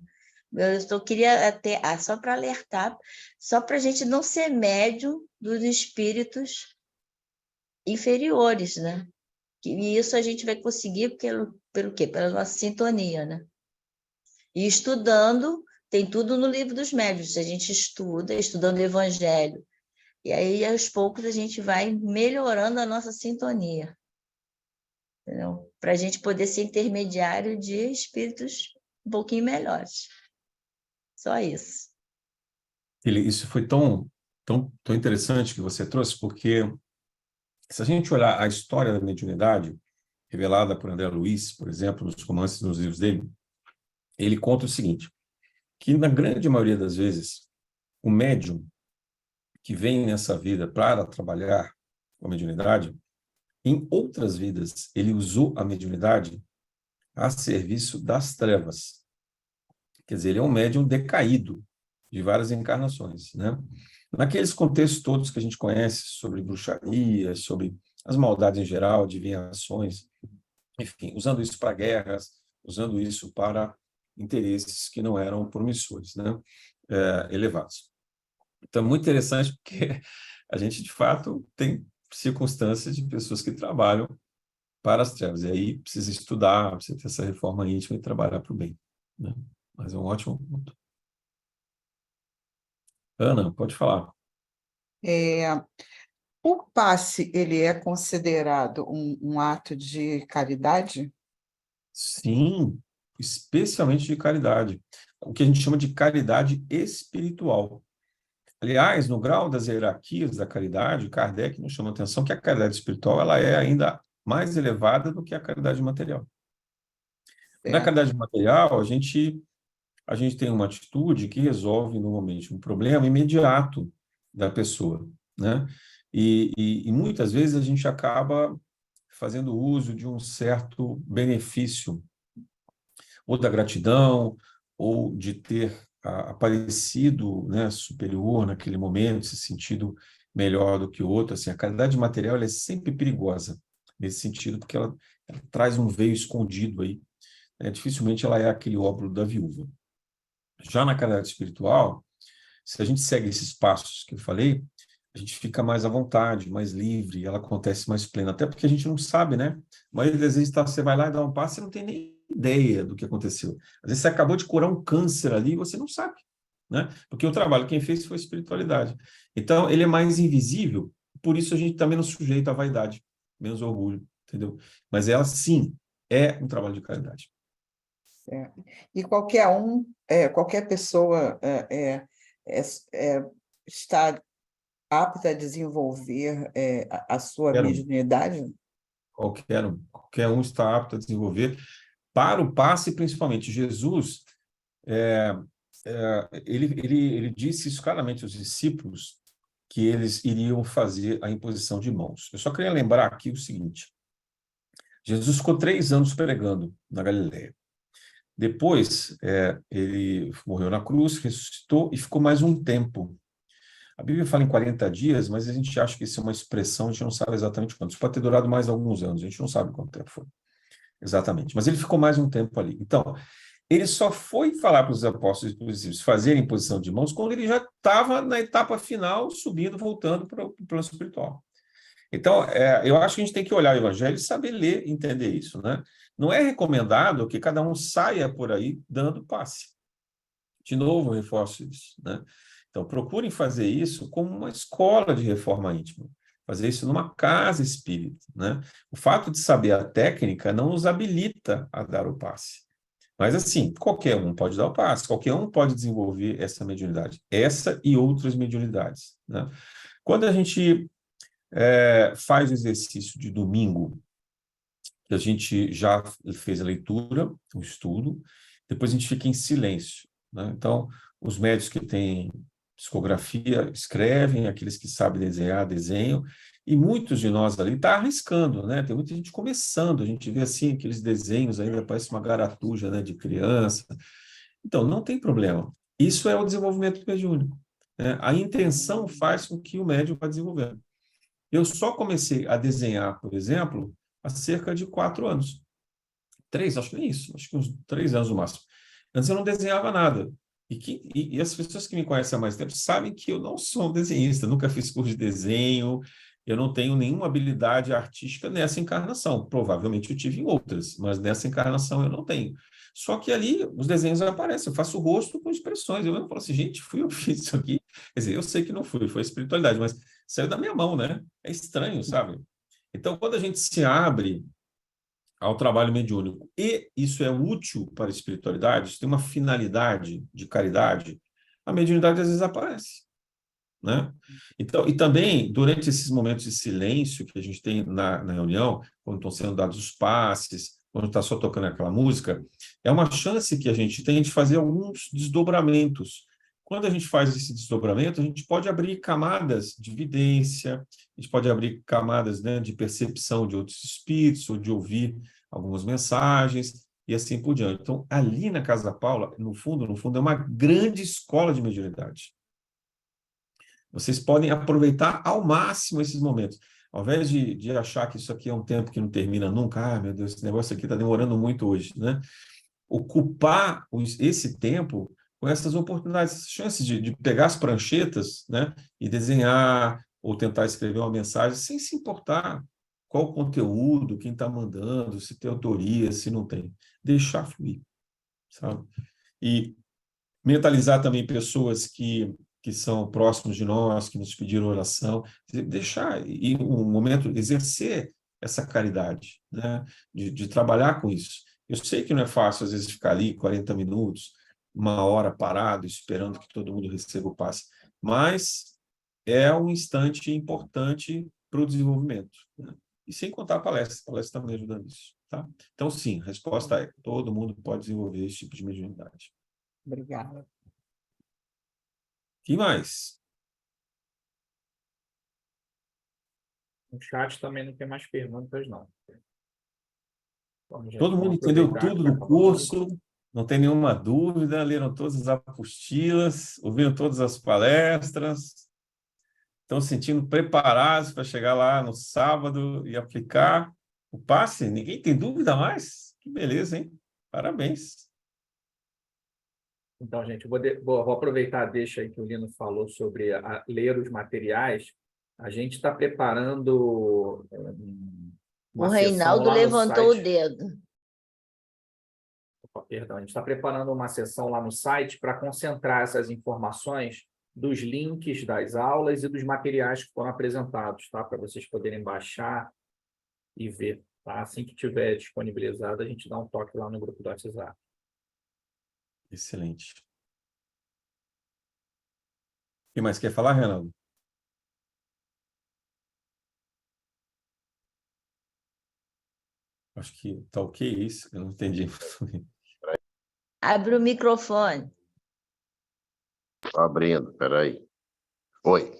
Eu só queria até, só para alertar, só para a gente não ser médium dos espíritos inferiores, né? E isso a gente vai conseguir pelo quê? Pela nossa sintonia, né? E estudando, tem tudo no livro dos médiuns, a gente estuda, estudando o Evangelho. E aí, aos poucos, a gente vai melhorando a nossa sintonia. Para a gente poder ser intermediário de espíritos um pouquinho melhores. Só isso. Isso foi tão interessante que você trouxe, porque se a gente olhar a história da mediunidade, revelada por André Luiz, por exemplo, nos romances, nos livros dele, ele conta o seguinte, que na grande maioria das vezes, o médium que vem nessa vida para trabalhar com a mediunidade, em outras vidas, ele usou a mediunidade a serviço das trevas. Quer dizer, ele é um médium decaído de várias encarnações, né? Naqueles contextos todos que a gente conhece sobre bruxaria, sobre as maldades em geral, adivinhações, enfim, usando isso para guerras, usando isso para interesses que não eram promissores, né? Elevados. Então, é muito interessante porque a gente, de fato, tem circunstâncias de pessoas que trabalham para as trevas. E aí precisa estudar, precisa ter essa reforma íntima e trabalhar para o bem, né? Mas é um ótimo ponto. Ana, pode falar. É, o passe, ele é considerado um ato de caridade? Sim, especialmente de caridade. O que a gente chama de caridade espiritual. Aliás, no grau das hierarquias da caridade, Kardec nos chama a atenção que a caridade espiritual ela é ainda mais elevada do que a caridade material. Na Certo. caridade material, a gente tem uma atitude que resolve normalmente um problema imediato da pessoa, né? E muitas vezes a gente acaba fazendo uso de um certo benefício, ou da gratidão, ou de ter aparecido, né, superior naquele momento, se sentido melhor do que o outro. Assim, a caridade material ela é sempre perigosa nesse sentido, porque ela traz um veio escondido aí. Dificilmente ela é aquele óbolo da viúva. Já na caridade espiritual, se a gente segue esses passos que eu falei, a gente fica mais à vontade, mais livre, ela acontece mais plena, até porque a gente não sabe, né? Mas às vezes você vai lá e dá um passo, você não tem nem ideia do que aconteceu. Às vezes você acabou de curar um câncer ali e você não sabe, né? Porque o trabalho quem fez foi a espiritualidade. Então, ele é mais invisível, por isso a gente está menos sujeito à vaidade, menos orgulho, entendeu? Mas ela, sim, é um trabalho de caridade. E qualquer pessoa está apta a desenvolver a sua mediunidade? Qualquer um está apto a desenvolver para o passe, principalmente. Jesus, ele disse isso claramente aos discípulos, que eles iriam fazer a imposição de mãos. Eu só queria lembrar aqui o seguinte: Jesus ficou 3 anos pregando na Galileia. Depois, ele morreu na cruz, ressuscitou e ficou mais um tempo. A Bíblia fala em 40 dias, mas a gente acha que isso é uma expressão, a gente não sabe exatamente quanto. Isso pode ter durado mais alguns anos, a gente não sabe quanto tempo foi exatamente. Mas ele ficou mais um tempo ali. Então, ele só foi falar para os apóstolos e para os discípulos fazerem imposição de mãos quando ele já estava na etapa final, subindo, voltando para o plano espiritual. Então, eu acho que a gente tem que olhar o Evangelho e saber ler, entender isso, né? Não é recomendado que cada um saia por aí dando passe. De novo, eu reforço isso, né? Então, procurem fazer isso como uma escola de reforma íntima, fazer isso numa casa espírita, né? O fato de saber a técnica não nos habilita a dar o passe. Mas, assim, qualquer um pode dar o passe, qualquer um pode desenvolver essa mediunidade, essa e outras mediunidades, né? Quando a gente faz o exercício de domingo, que a gente já fez a leitura, o estudo, depois a gente fica em silêncio, né? Então, os médios que têm psicografia escrevem, aqueles que sabem desenhar, desenham, e muitos de nós ali estão arriscando, né? Tem muita gente começando, a gente vê assim, aqueles desenhos ainda, parece uma garatuja, né, de criança. Então, não tem problema. Isso é o desenvolvimento mediúnico, né? A intenção faz com que o médium vá desenvolvendo. Eu só comecei a desenhar, por exemplo, há cerca de 4 anos. 3, acho que nem isso, acho que uns 3 anos no máximo. Antes eu não desenhava nada. E as pessoas que me conhecem há mais tempo sabem que eu não sou um desenhista, nunca fiz curso de desenho, eu não tenho nenhuma habilidade artística nessa encarnação. Provavelmente eu tive em outras, mas nessa encarnação eu não tenho. Só que ali os desenhos aparecem, eu faço o rosto com expressões. Eu falo assim, gente, fui eu que fiz isso aqui. Quer dizer, eu sei que não foi a espiritualidade, mas saiu da minha mão, né? É estranho, sabe? Então, quando a gente se abre ao trabalho mediúnico, e isso é útil para a espiritualidade, isso tem uma finalidade de caridade, a mediunidade às vezes aparece, né? Então, e também, durante esses momentos de silêncio que a gente tem na reunião, quando estão sendo dados os passes, quando está só tocando aquela música, é uma chance que a gente tem de fazer alguns desdobramentos. Quando a gente faz esse desdobramento, a gente pode abrir camadas de vidência, a gente pode abrir camadas, né, de percepção de outros espíritos, ou de ouvir algumas mensagens, e assim por diante. Então, ali na Casa Paula, no fundo, é uma grande escola de mediunidade. Vocês podem aproveitar ao máximo esses momentos. Ao invés de achar que isso aqui é um tempo que não termina nunca, meu Deus, esse negócio aqui está demorando muito hoje, né? Ocupar esse tempo com essas oportunidades, essas chances de pegar as pranchetas, né, e desenhar ou tentar escrever uma mensagem sem se importar qual o conteúdo, quem está mandando, se tem autoria, se não tem. Deixar fluir, sabe? E mentalizar também pessoas que são próximos de nós, que nos pediram oração, deixar e um momento exercer essa caridade, né? De trabalhar com isso. Eu sei que não é fácil, às vezes, ficar ali 40 minutos, 1 hora parado, esperando que todo mundo receba o passe, mas é um instante importante para o desenvolvimento, né? E sem contar a palestra também ajuda nisso, tá? Então, sim, a resposta é: todo mundo pode desenvolver esse tipo de mediunidade. Obrigada. Que mais? No chat também não tem mais perguntas, não. Então, gente, Todo mundo vamos entendeu aproveitar tudo que do acabou. curso, não tem nenhuma dúvida, leram todas as apostilas, ouviram todas as palestras, estão se sentindo preparados para chegar lá no sábado e aplicar o passe? Ninguém tem dúvida mais? Que beleza, hein? Parabéns. Então, gente, vou aproveitar a deixa aí que o Lino falou sobre ler os materiais. A gente está preparando O uma sessão Reinaldo lá no levantou o site. dedo. Opa, perdão, a gente está preparando uma sessão lá no site para concentrar essas informações dos links das aulas e dos materiais que foram apresentados, tá? Para vocês poderem baixar e ver, tá? Assim que tiver disponibilizado, a gente dá um toque lá no grupo do WhatsApp. Excelente. O que mais quer falar, Renato? Acho que está ok isso, eu não entendi. Abre o microfone. Tô abrindo, peraí. Oi.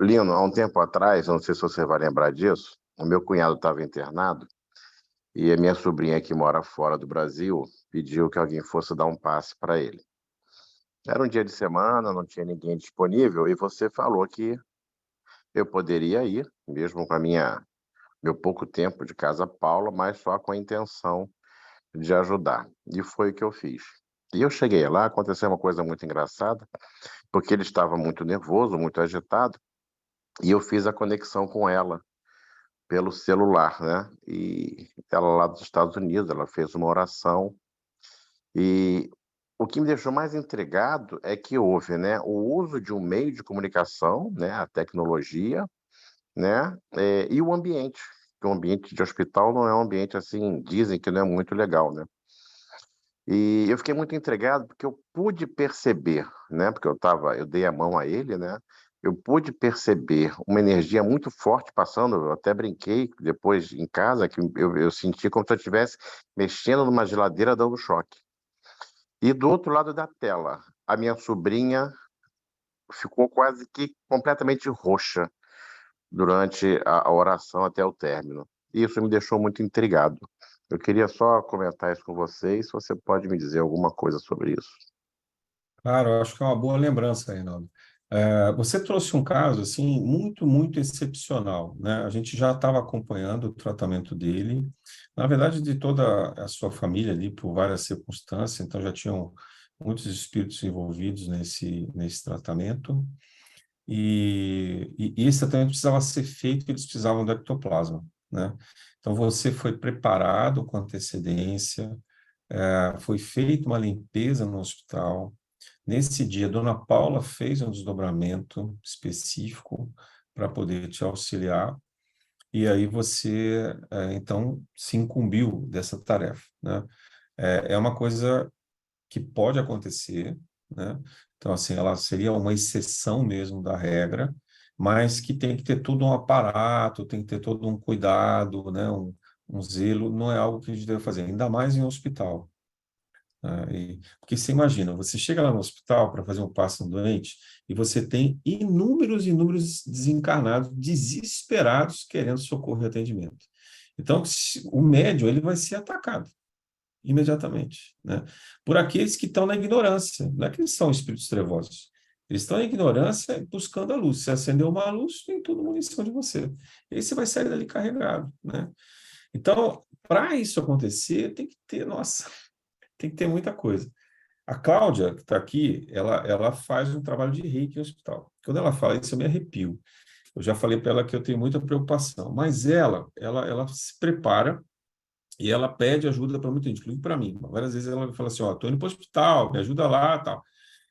Lino, há um tempo atrás, eu não sei se você vai lembrar disso, o meu cunhado estava internado e a minha sobrinha, que mora fora do Brasil, pediu que alguém fosse dar um passe para ele. Era um dia de semana, não tinha ninguém disponível e você falou que eu poderia ir, mesmo com meu pouco tempo de Casa Paula, mas só com a intenção de ajudar. E foi o que eu fiz. E eu cheguei lá, aconteceu uma coisa muito engraçada, porque ele estava muito nervoso, muito agitado, e eu fiz a conexão com ela pelo celular, né? E ela lá dos Estados Unidos, ela fez uma oração, e o que me deixou mais intrigado é que houve, né, o uso de um meio de comunicação, né, a tecnologia, né, e o ambiente, que o ambiente de hospital não é um ambiente assim, dizem que não é muito legal, né? E eu fiquei muito intrigado porque eu pude perceber, né, porque eu dei a mão a ele, né, eu pude perceber uma energia muito forte passando, eu até brinquei depois em casa, que eu senti como se eu estivesse mexendo numa geladeira dando choque. E do outro lado da tela, a minha sobrinha ficou quase que completamente roxa durante a oração até o término. E isso me deixou muito intrigado. Eu queria só comentar isso com vocês, se você pode me dizer alguma coisa sobre isso. Claro, eu acho que é uma boa lembrança, Reinaldo. Você trouxe um caso assim muito, muito excepcional, né? A gente já estava acompanhando o tratamento dele, na verdade, de toda a sua família ali, por várias circunstâncias, então já tinham muitos espíritos envolvidos nesse tratamento, e esse tratamento precisava ser feito, eles precisavam do ectoplasma, né? Então você foi preparado com antecedência, foi feita uma limpeza no hospital. Nesse dia, Dona Paula fez um desdobramento específico para poder te auxiliar, e aí você, então, se incumbiu dessa tarefa, né? É uma coisa que pode acontecer, né? Então, assim, ela seria uma exceção mesmo da regra, mas que tem que ter todo um aparato, tem que ter todo um cuidado, né? Um zelo, não é algo que a gente deve fazer, ainda mais em um hospital. Porque você imagina, você chega lá no hospital para fazer um passe no doente e você tem inúmeros desencarnados, desesperados, querendo socorro e atendimento. Então, o médium ele vai ser atacado. imediatamente, né? Por aqueles que estão na ignorância, não é que eles são espíritos trevosos. Eles estão em ignorância buscando a luz. Se acendeu uma luz, vem todo mundo em cima de você. E aí você vai sair dali carregado, né? Então, para isso acontecer, tem que ter, nossa, tem que ter muita coisa. A Cláudia, que está aqui, ela faz um trabalho de reiki no hospital. Quando ela fala isso, eu me arrepio. Eu já falei para ela que eu tenho muita preocupação, mas ela se prepara e ela pede ajuda para muita gente, inclusive para mim. Várias vezes ela fala assim, ó, estou indo para o hospital, me ajuda lá, tal.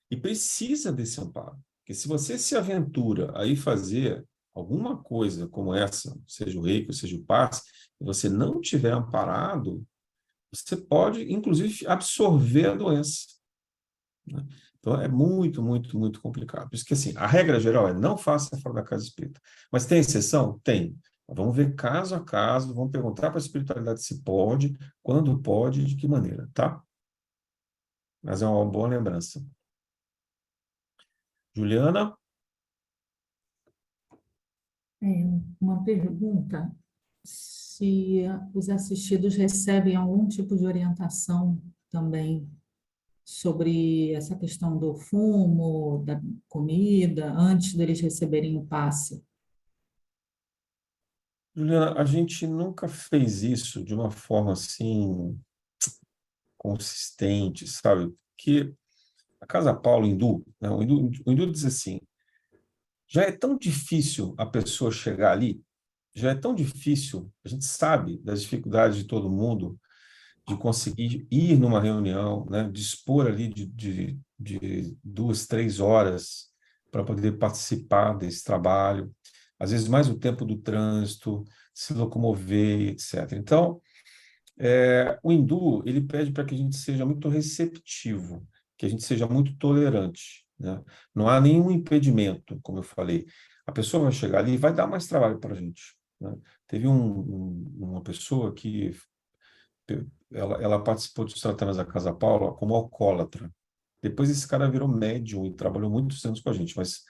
E precisa desse amparo. Porque se você se aventura a ir fazer alguma coisa como essa, seja o reiki, seja o passe, e você não tiver amparado, você pode, inclusive, absorver a doença, né? Então, é muito, muito, muito complicado. Por isso que, assim, a regra geral é não faça fora da casa espírita. Mas tem exceção? Tem. Vamos ver caso a caso, vamos perguntar para a espiritualidade se pode, quando pode, de que maneira, tá? Mas é uma boa lembrança. Juliana? Uma pergunta: se os assistidos recebem algum tipo de orientação também sobre essa questão do fumo, da comida, antes deles receberem o passe. Juliana, a gente nunca fez isso de uma forma assim consistente, sabe? Que a Casa Paulo hindu, né? O hindu diz assim, já é tão difícil a pessoa chegar ali, já é tão difícil, a gente sabe das dificuldades de todo mundo de conseguir ir numa reunião, né? Dispor ali de 2, 3 horas para poder participar desse trabalho, às vezes mais o tempo do trânsito, se locomover, etc. Então, o hindu, ele pede para que a gente seja muito receptivo, que a gente seja muito tolerante, né? Não há nenhum impedimento, como eu falei. A pessoa vai chegar ali e vai dar mais trabalho para a gente, né? Teve uma pessoa que ela participou dos tratamentos da Casa Paula como alcoólatra. Depois esse cara virou médium e trabalhou muitos anos com a gente, mas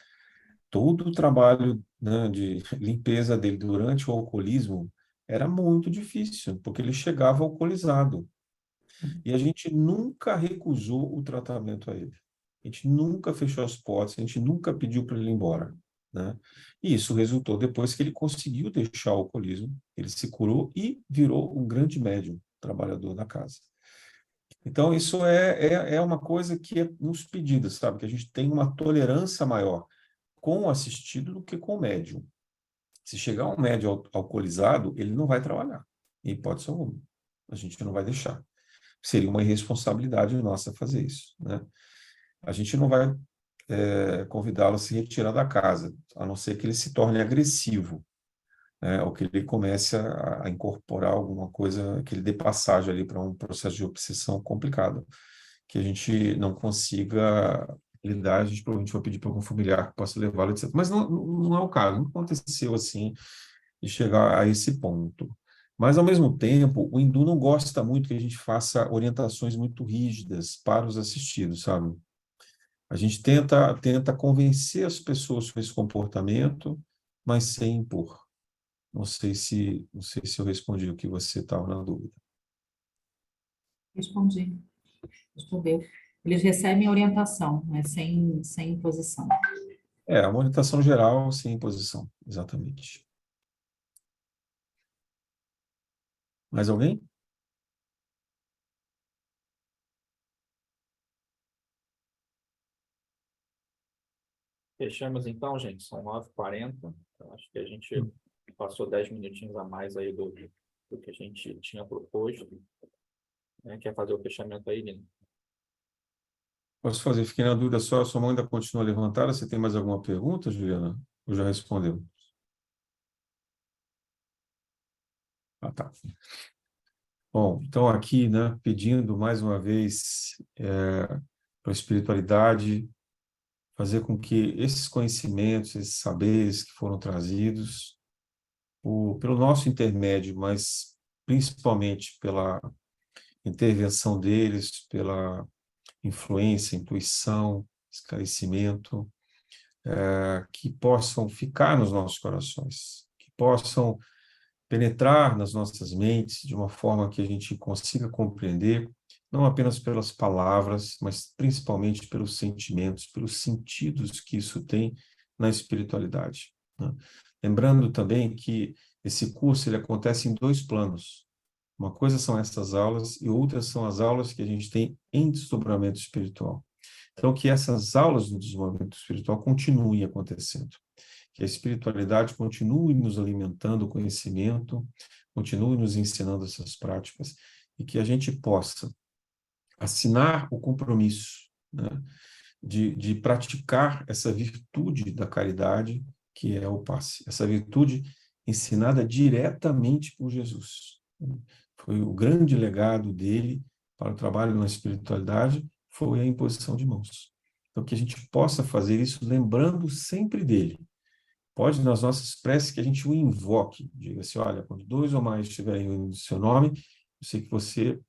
todo o trabalho, né, de limpeza dele durante o alcoolismo era muito difícil, porque ele chegava alcoolizado. E a gente nunca recusou o tratamento a ele. A gente nunca fechou as portas, a gente nunca pediu para ele ir embora, né? E isso resultou depois que ele conseguiu deixar o alcoolismo, ele se curou e virou um grande médium, trabalhador da casa. Então, isso é uma coisa que é nos pedidos, sabe? Que a gente tem uma tolerância maior com o assistido do que com o médium. Se chegar um médium alcoolizado, ele não vai trabalhar, em hipótese alguma. A gente não vai deixar. Seria uma irresponsabilidade nossa fazer isso, né? A gente não vai convidá-lo a se retirar da casa, a não ser que ele se torne agressivo, né? Ou que ele comece a incorporar alguma coisa, que ele dê passagem ali para um processo de obsessão complicado, que a gente não consiga lidar, a gente provavelmente vai pedir para algum familiar que possa levá-lo, etc. Mas não é o caso, não aconteceu assim de chegar a esse ponto. Mas, ao mesmo tempo, o hindu não gosta muito que a gente faça orientações muito rígidas para os assistidos, sabe? A gente tenta convencer as pessoas sobre esse comportamento, mas sem impor. Não sei se eu respondi o que você estava na dúvida. Respondi. Respondeu. Eles recebem orientação, mas sem imposição. Uma orientação geral sem imposição, exatamente. Mais alguém? Fechamos então, gente, são 9h40. Eu acho que a gente passou 10 minutinhos a mais aí do que a gente tinha proposto. Né? Quer fazer o fechamento aí, Lino? Posso fazer? Fiquei na dúvida só, a sua mão ainda continua levantada. Você tem mais alguma pergunta, Juliana? Ou já respondeu? Ah, tá. Bom, então aqui, né, pedindo mais uma vez para a espiritualidade fazer com que esses conhecimentos, esses saberes que foram trazidos, pelo nosso intermédio, mas principalmente pela intervenção deles, pela influência, intuição, esclarecimento, que possam ficar nos nossos corações, que possam penetrar nas nossas mentes de uma forma que a gente consiga compreender, não apenas pelas palavras, mas principalmente pelos sentimentos, pelos sentidos que isso tem na espiritualidade, né? Lembrando também que esse curso ele acontece em 2 planos. Uma coisa são essas aulas e outras são as aulas que a gente tem em desdobramento espiritual. Então, que essas aulas do desenvolvimento espiritual continuem acontecendo. Que a espiritualidade continue nos alimentando o conhecimento, continue nos ensinando essas práticas e que a gente possa assinar o compromisso, né, de praticar essa virtude da caridade, que é o passe. Essa virtude ensinada diretamente por Jesus. Foi o grande legado dele para o trabalho na espiritualidade, foi a imposição de mãos. Então, que a gente possa fazer isso lembrando sempre dele. Pode, nas nossas preces, que a gente o invoque. Diga assim, olha, quando 2 ou mais estiverem unidos no seu nome, eu sei que você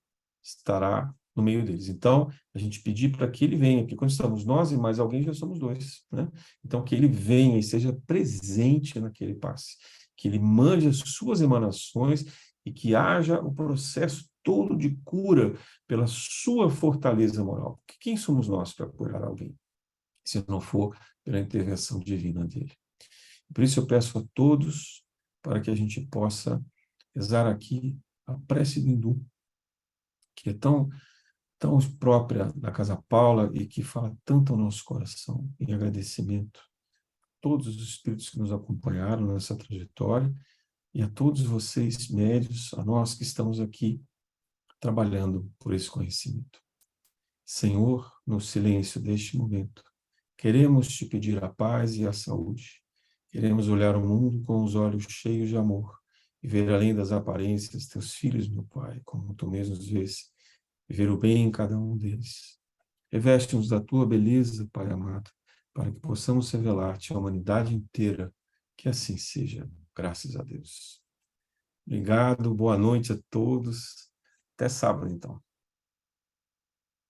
estará no meio deles. Então, a gente pedir para que ele venha, porque quando estamos nós e mais alguém, já somos 2, né? Então, que ele venha e seja presente naquele passe. Que ele mande as suas emanações e que haja o processo todo de cura pela sua fortaleza moral. Porque quem somos nós para curar alguém, se não for pela intervenção divina dele? Por isso eu peço a todos para que a gente possa rezar aqui a prece do Hindu, que é tão própria da Casa Paula e que fala tanto ao nosso coração, em agradecimento a todos os espíritos que nos acompanharam nessa trajetória e a todos vocês, médios, a nós que estamos aqui trabalhando por esse conhecimento. Senhor, no silêncio deste momento, queremos te pedir a paz e a saúde. Queremos olhar o mundo com os olhos cheios de amor e ver além das aparências teus filhos, meu Pai, como tu mesmo os vês, e ver o bem em cada um deles. Reveste-nos da tua beleza, Pai amado, para que possamos revelar-te à humanidade inteira. Que assim seja, graças a Deus. Obrigado, boa noite a todos. Até sábado, então.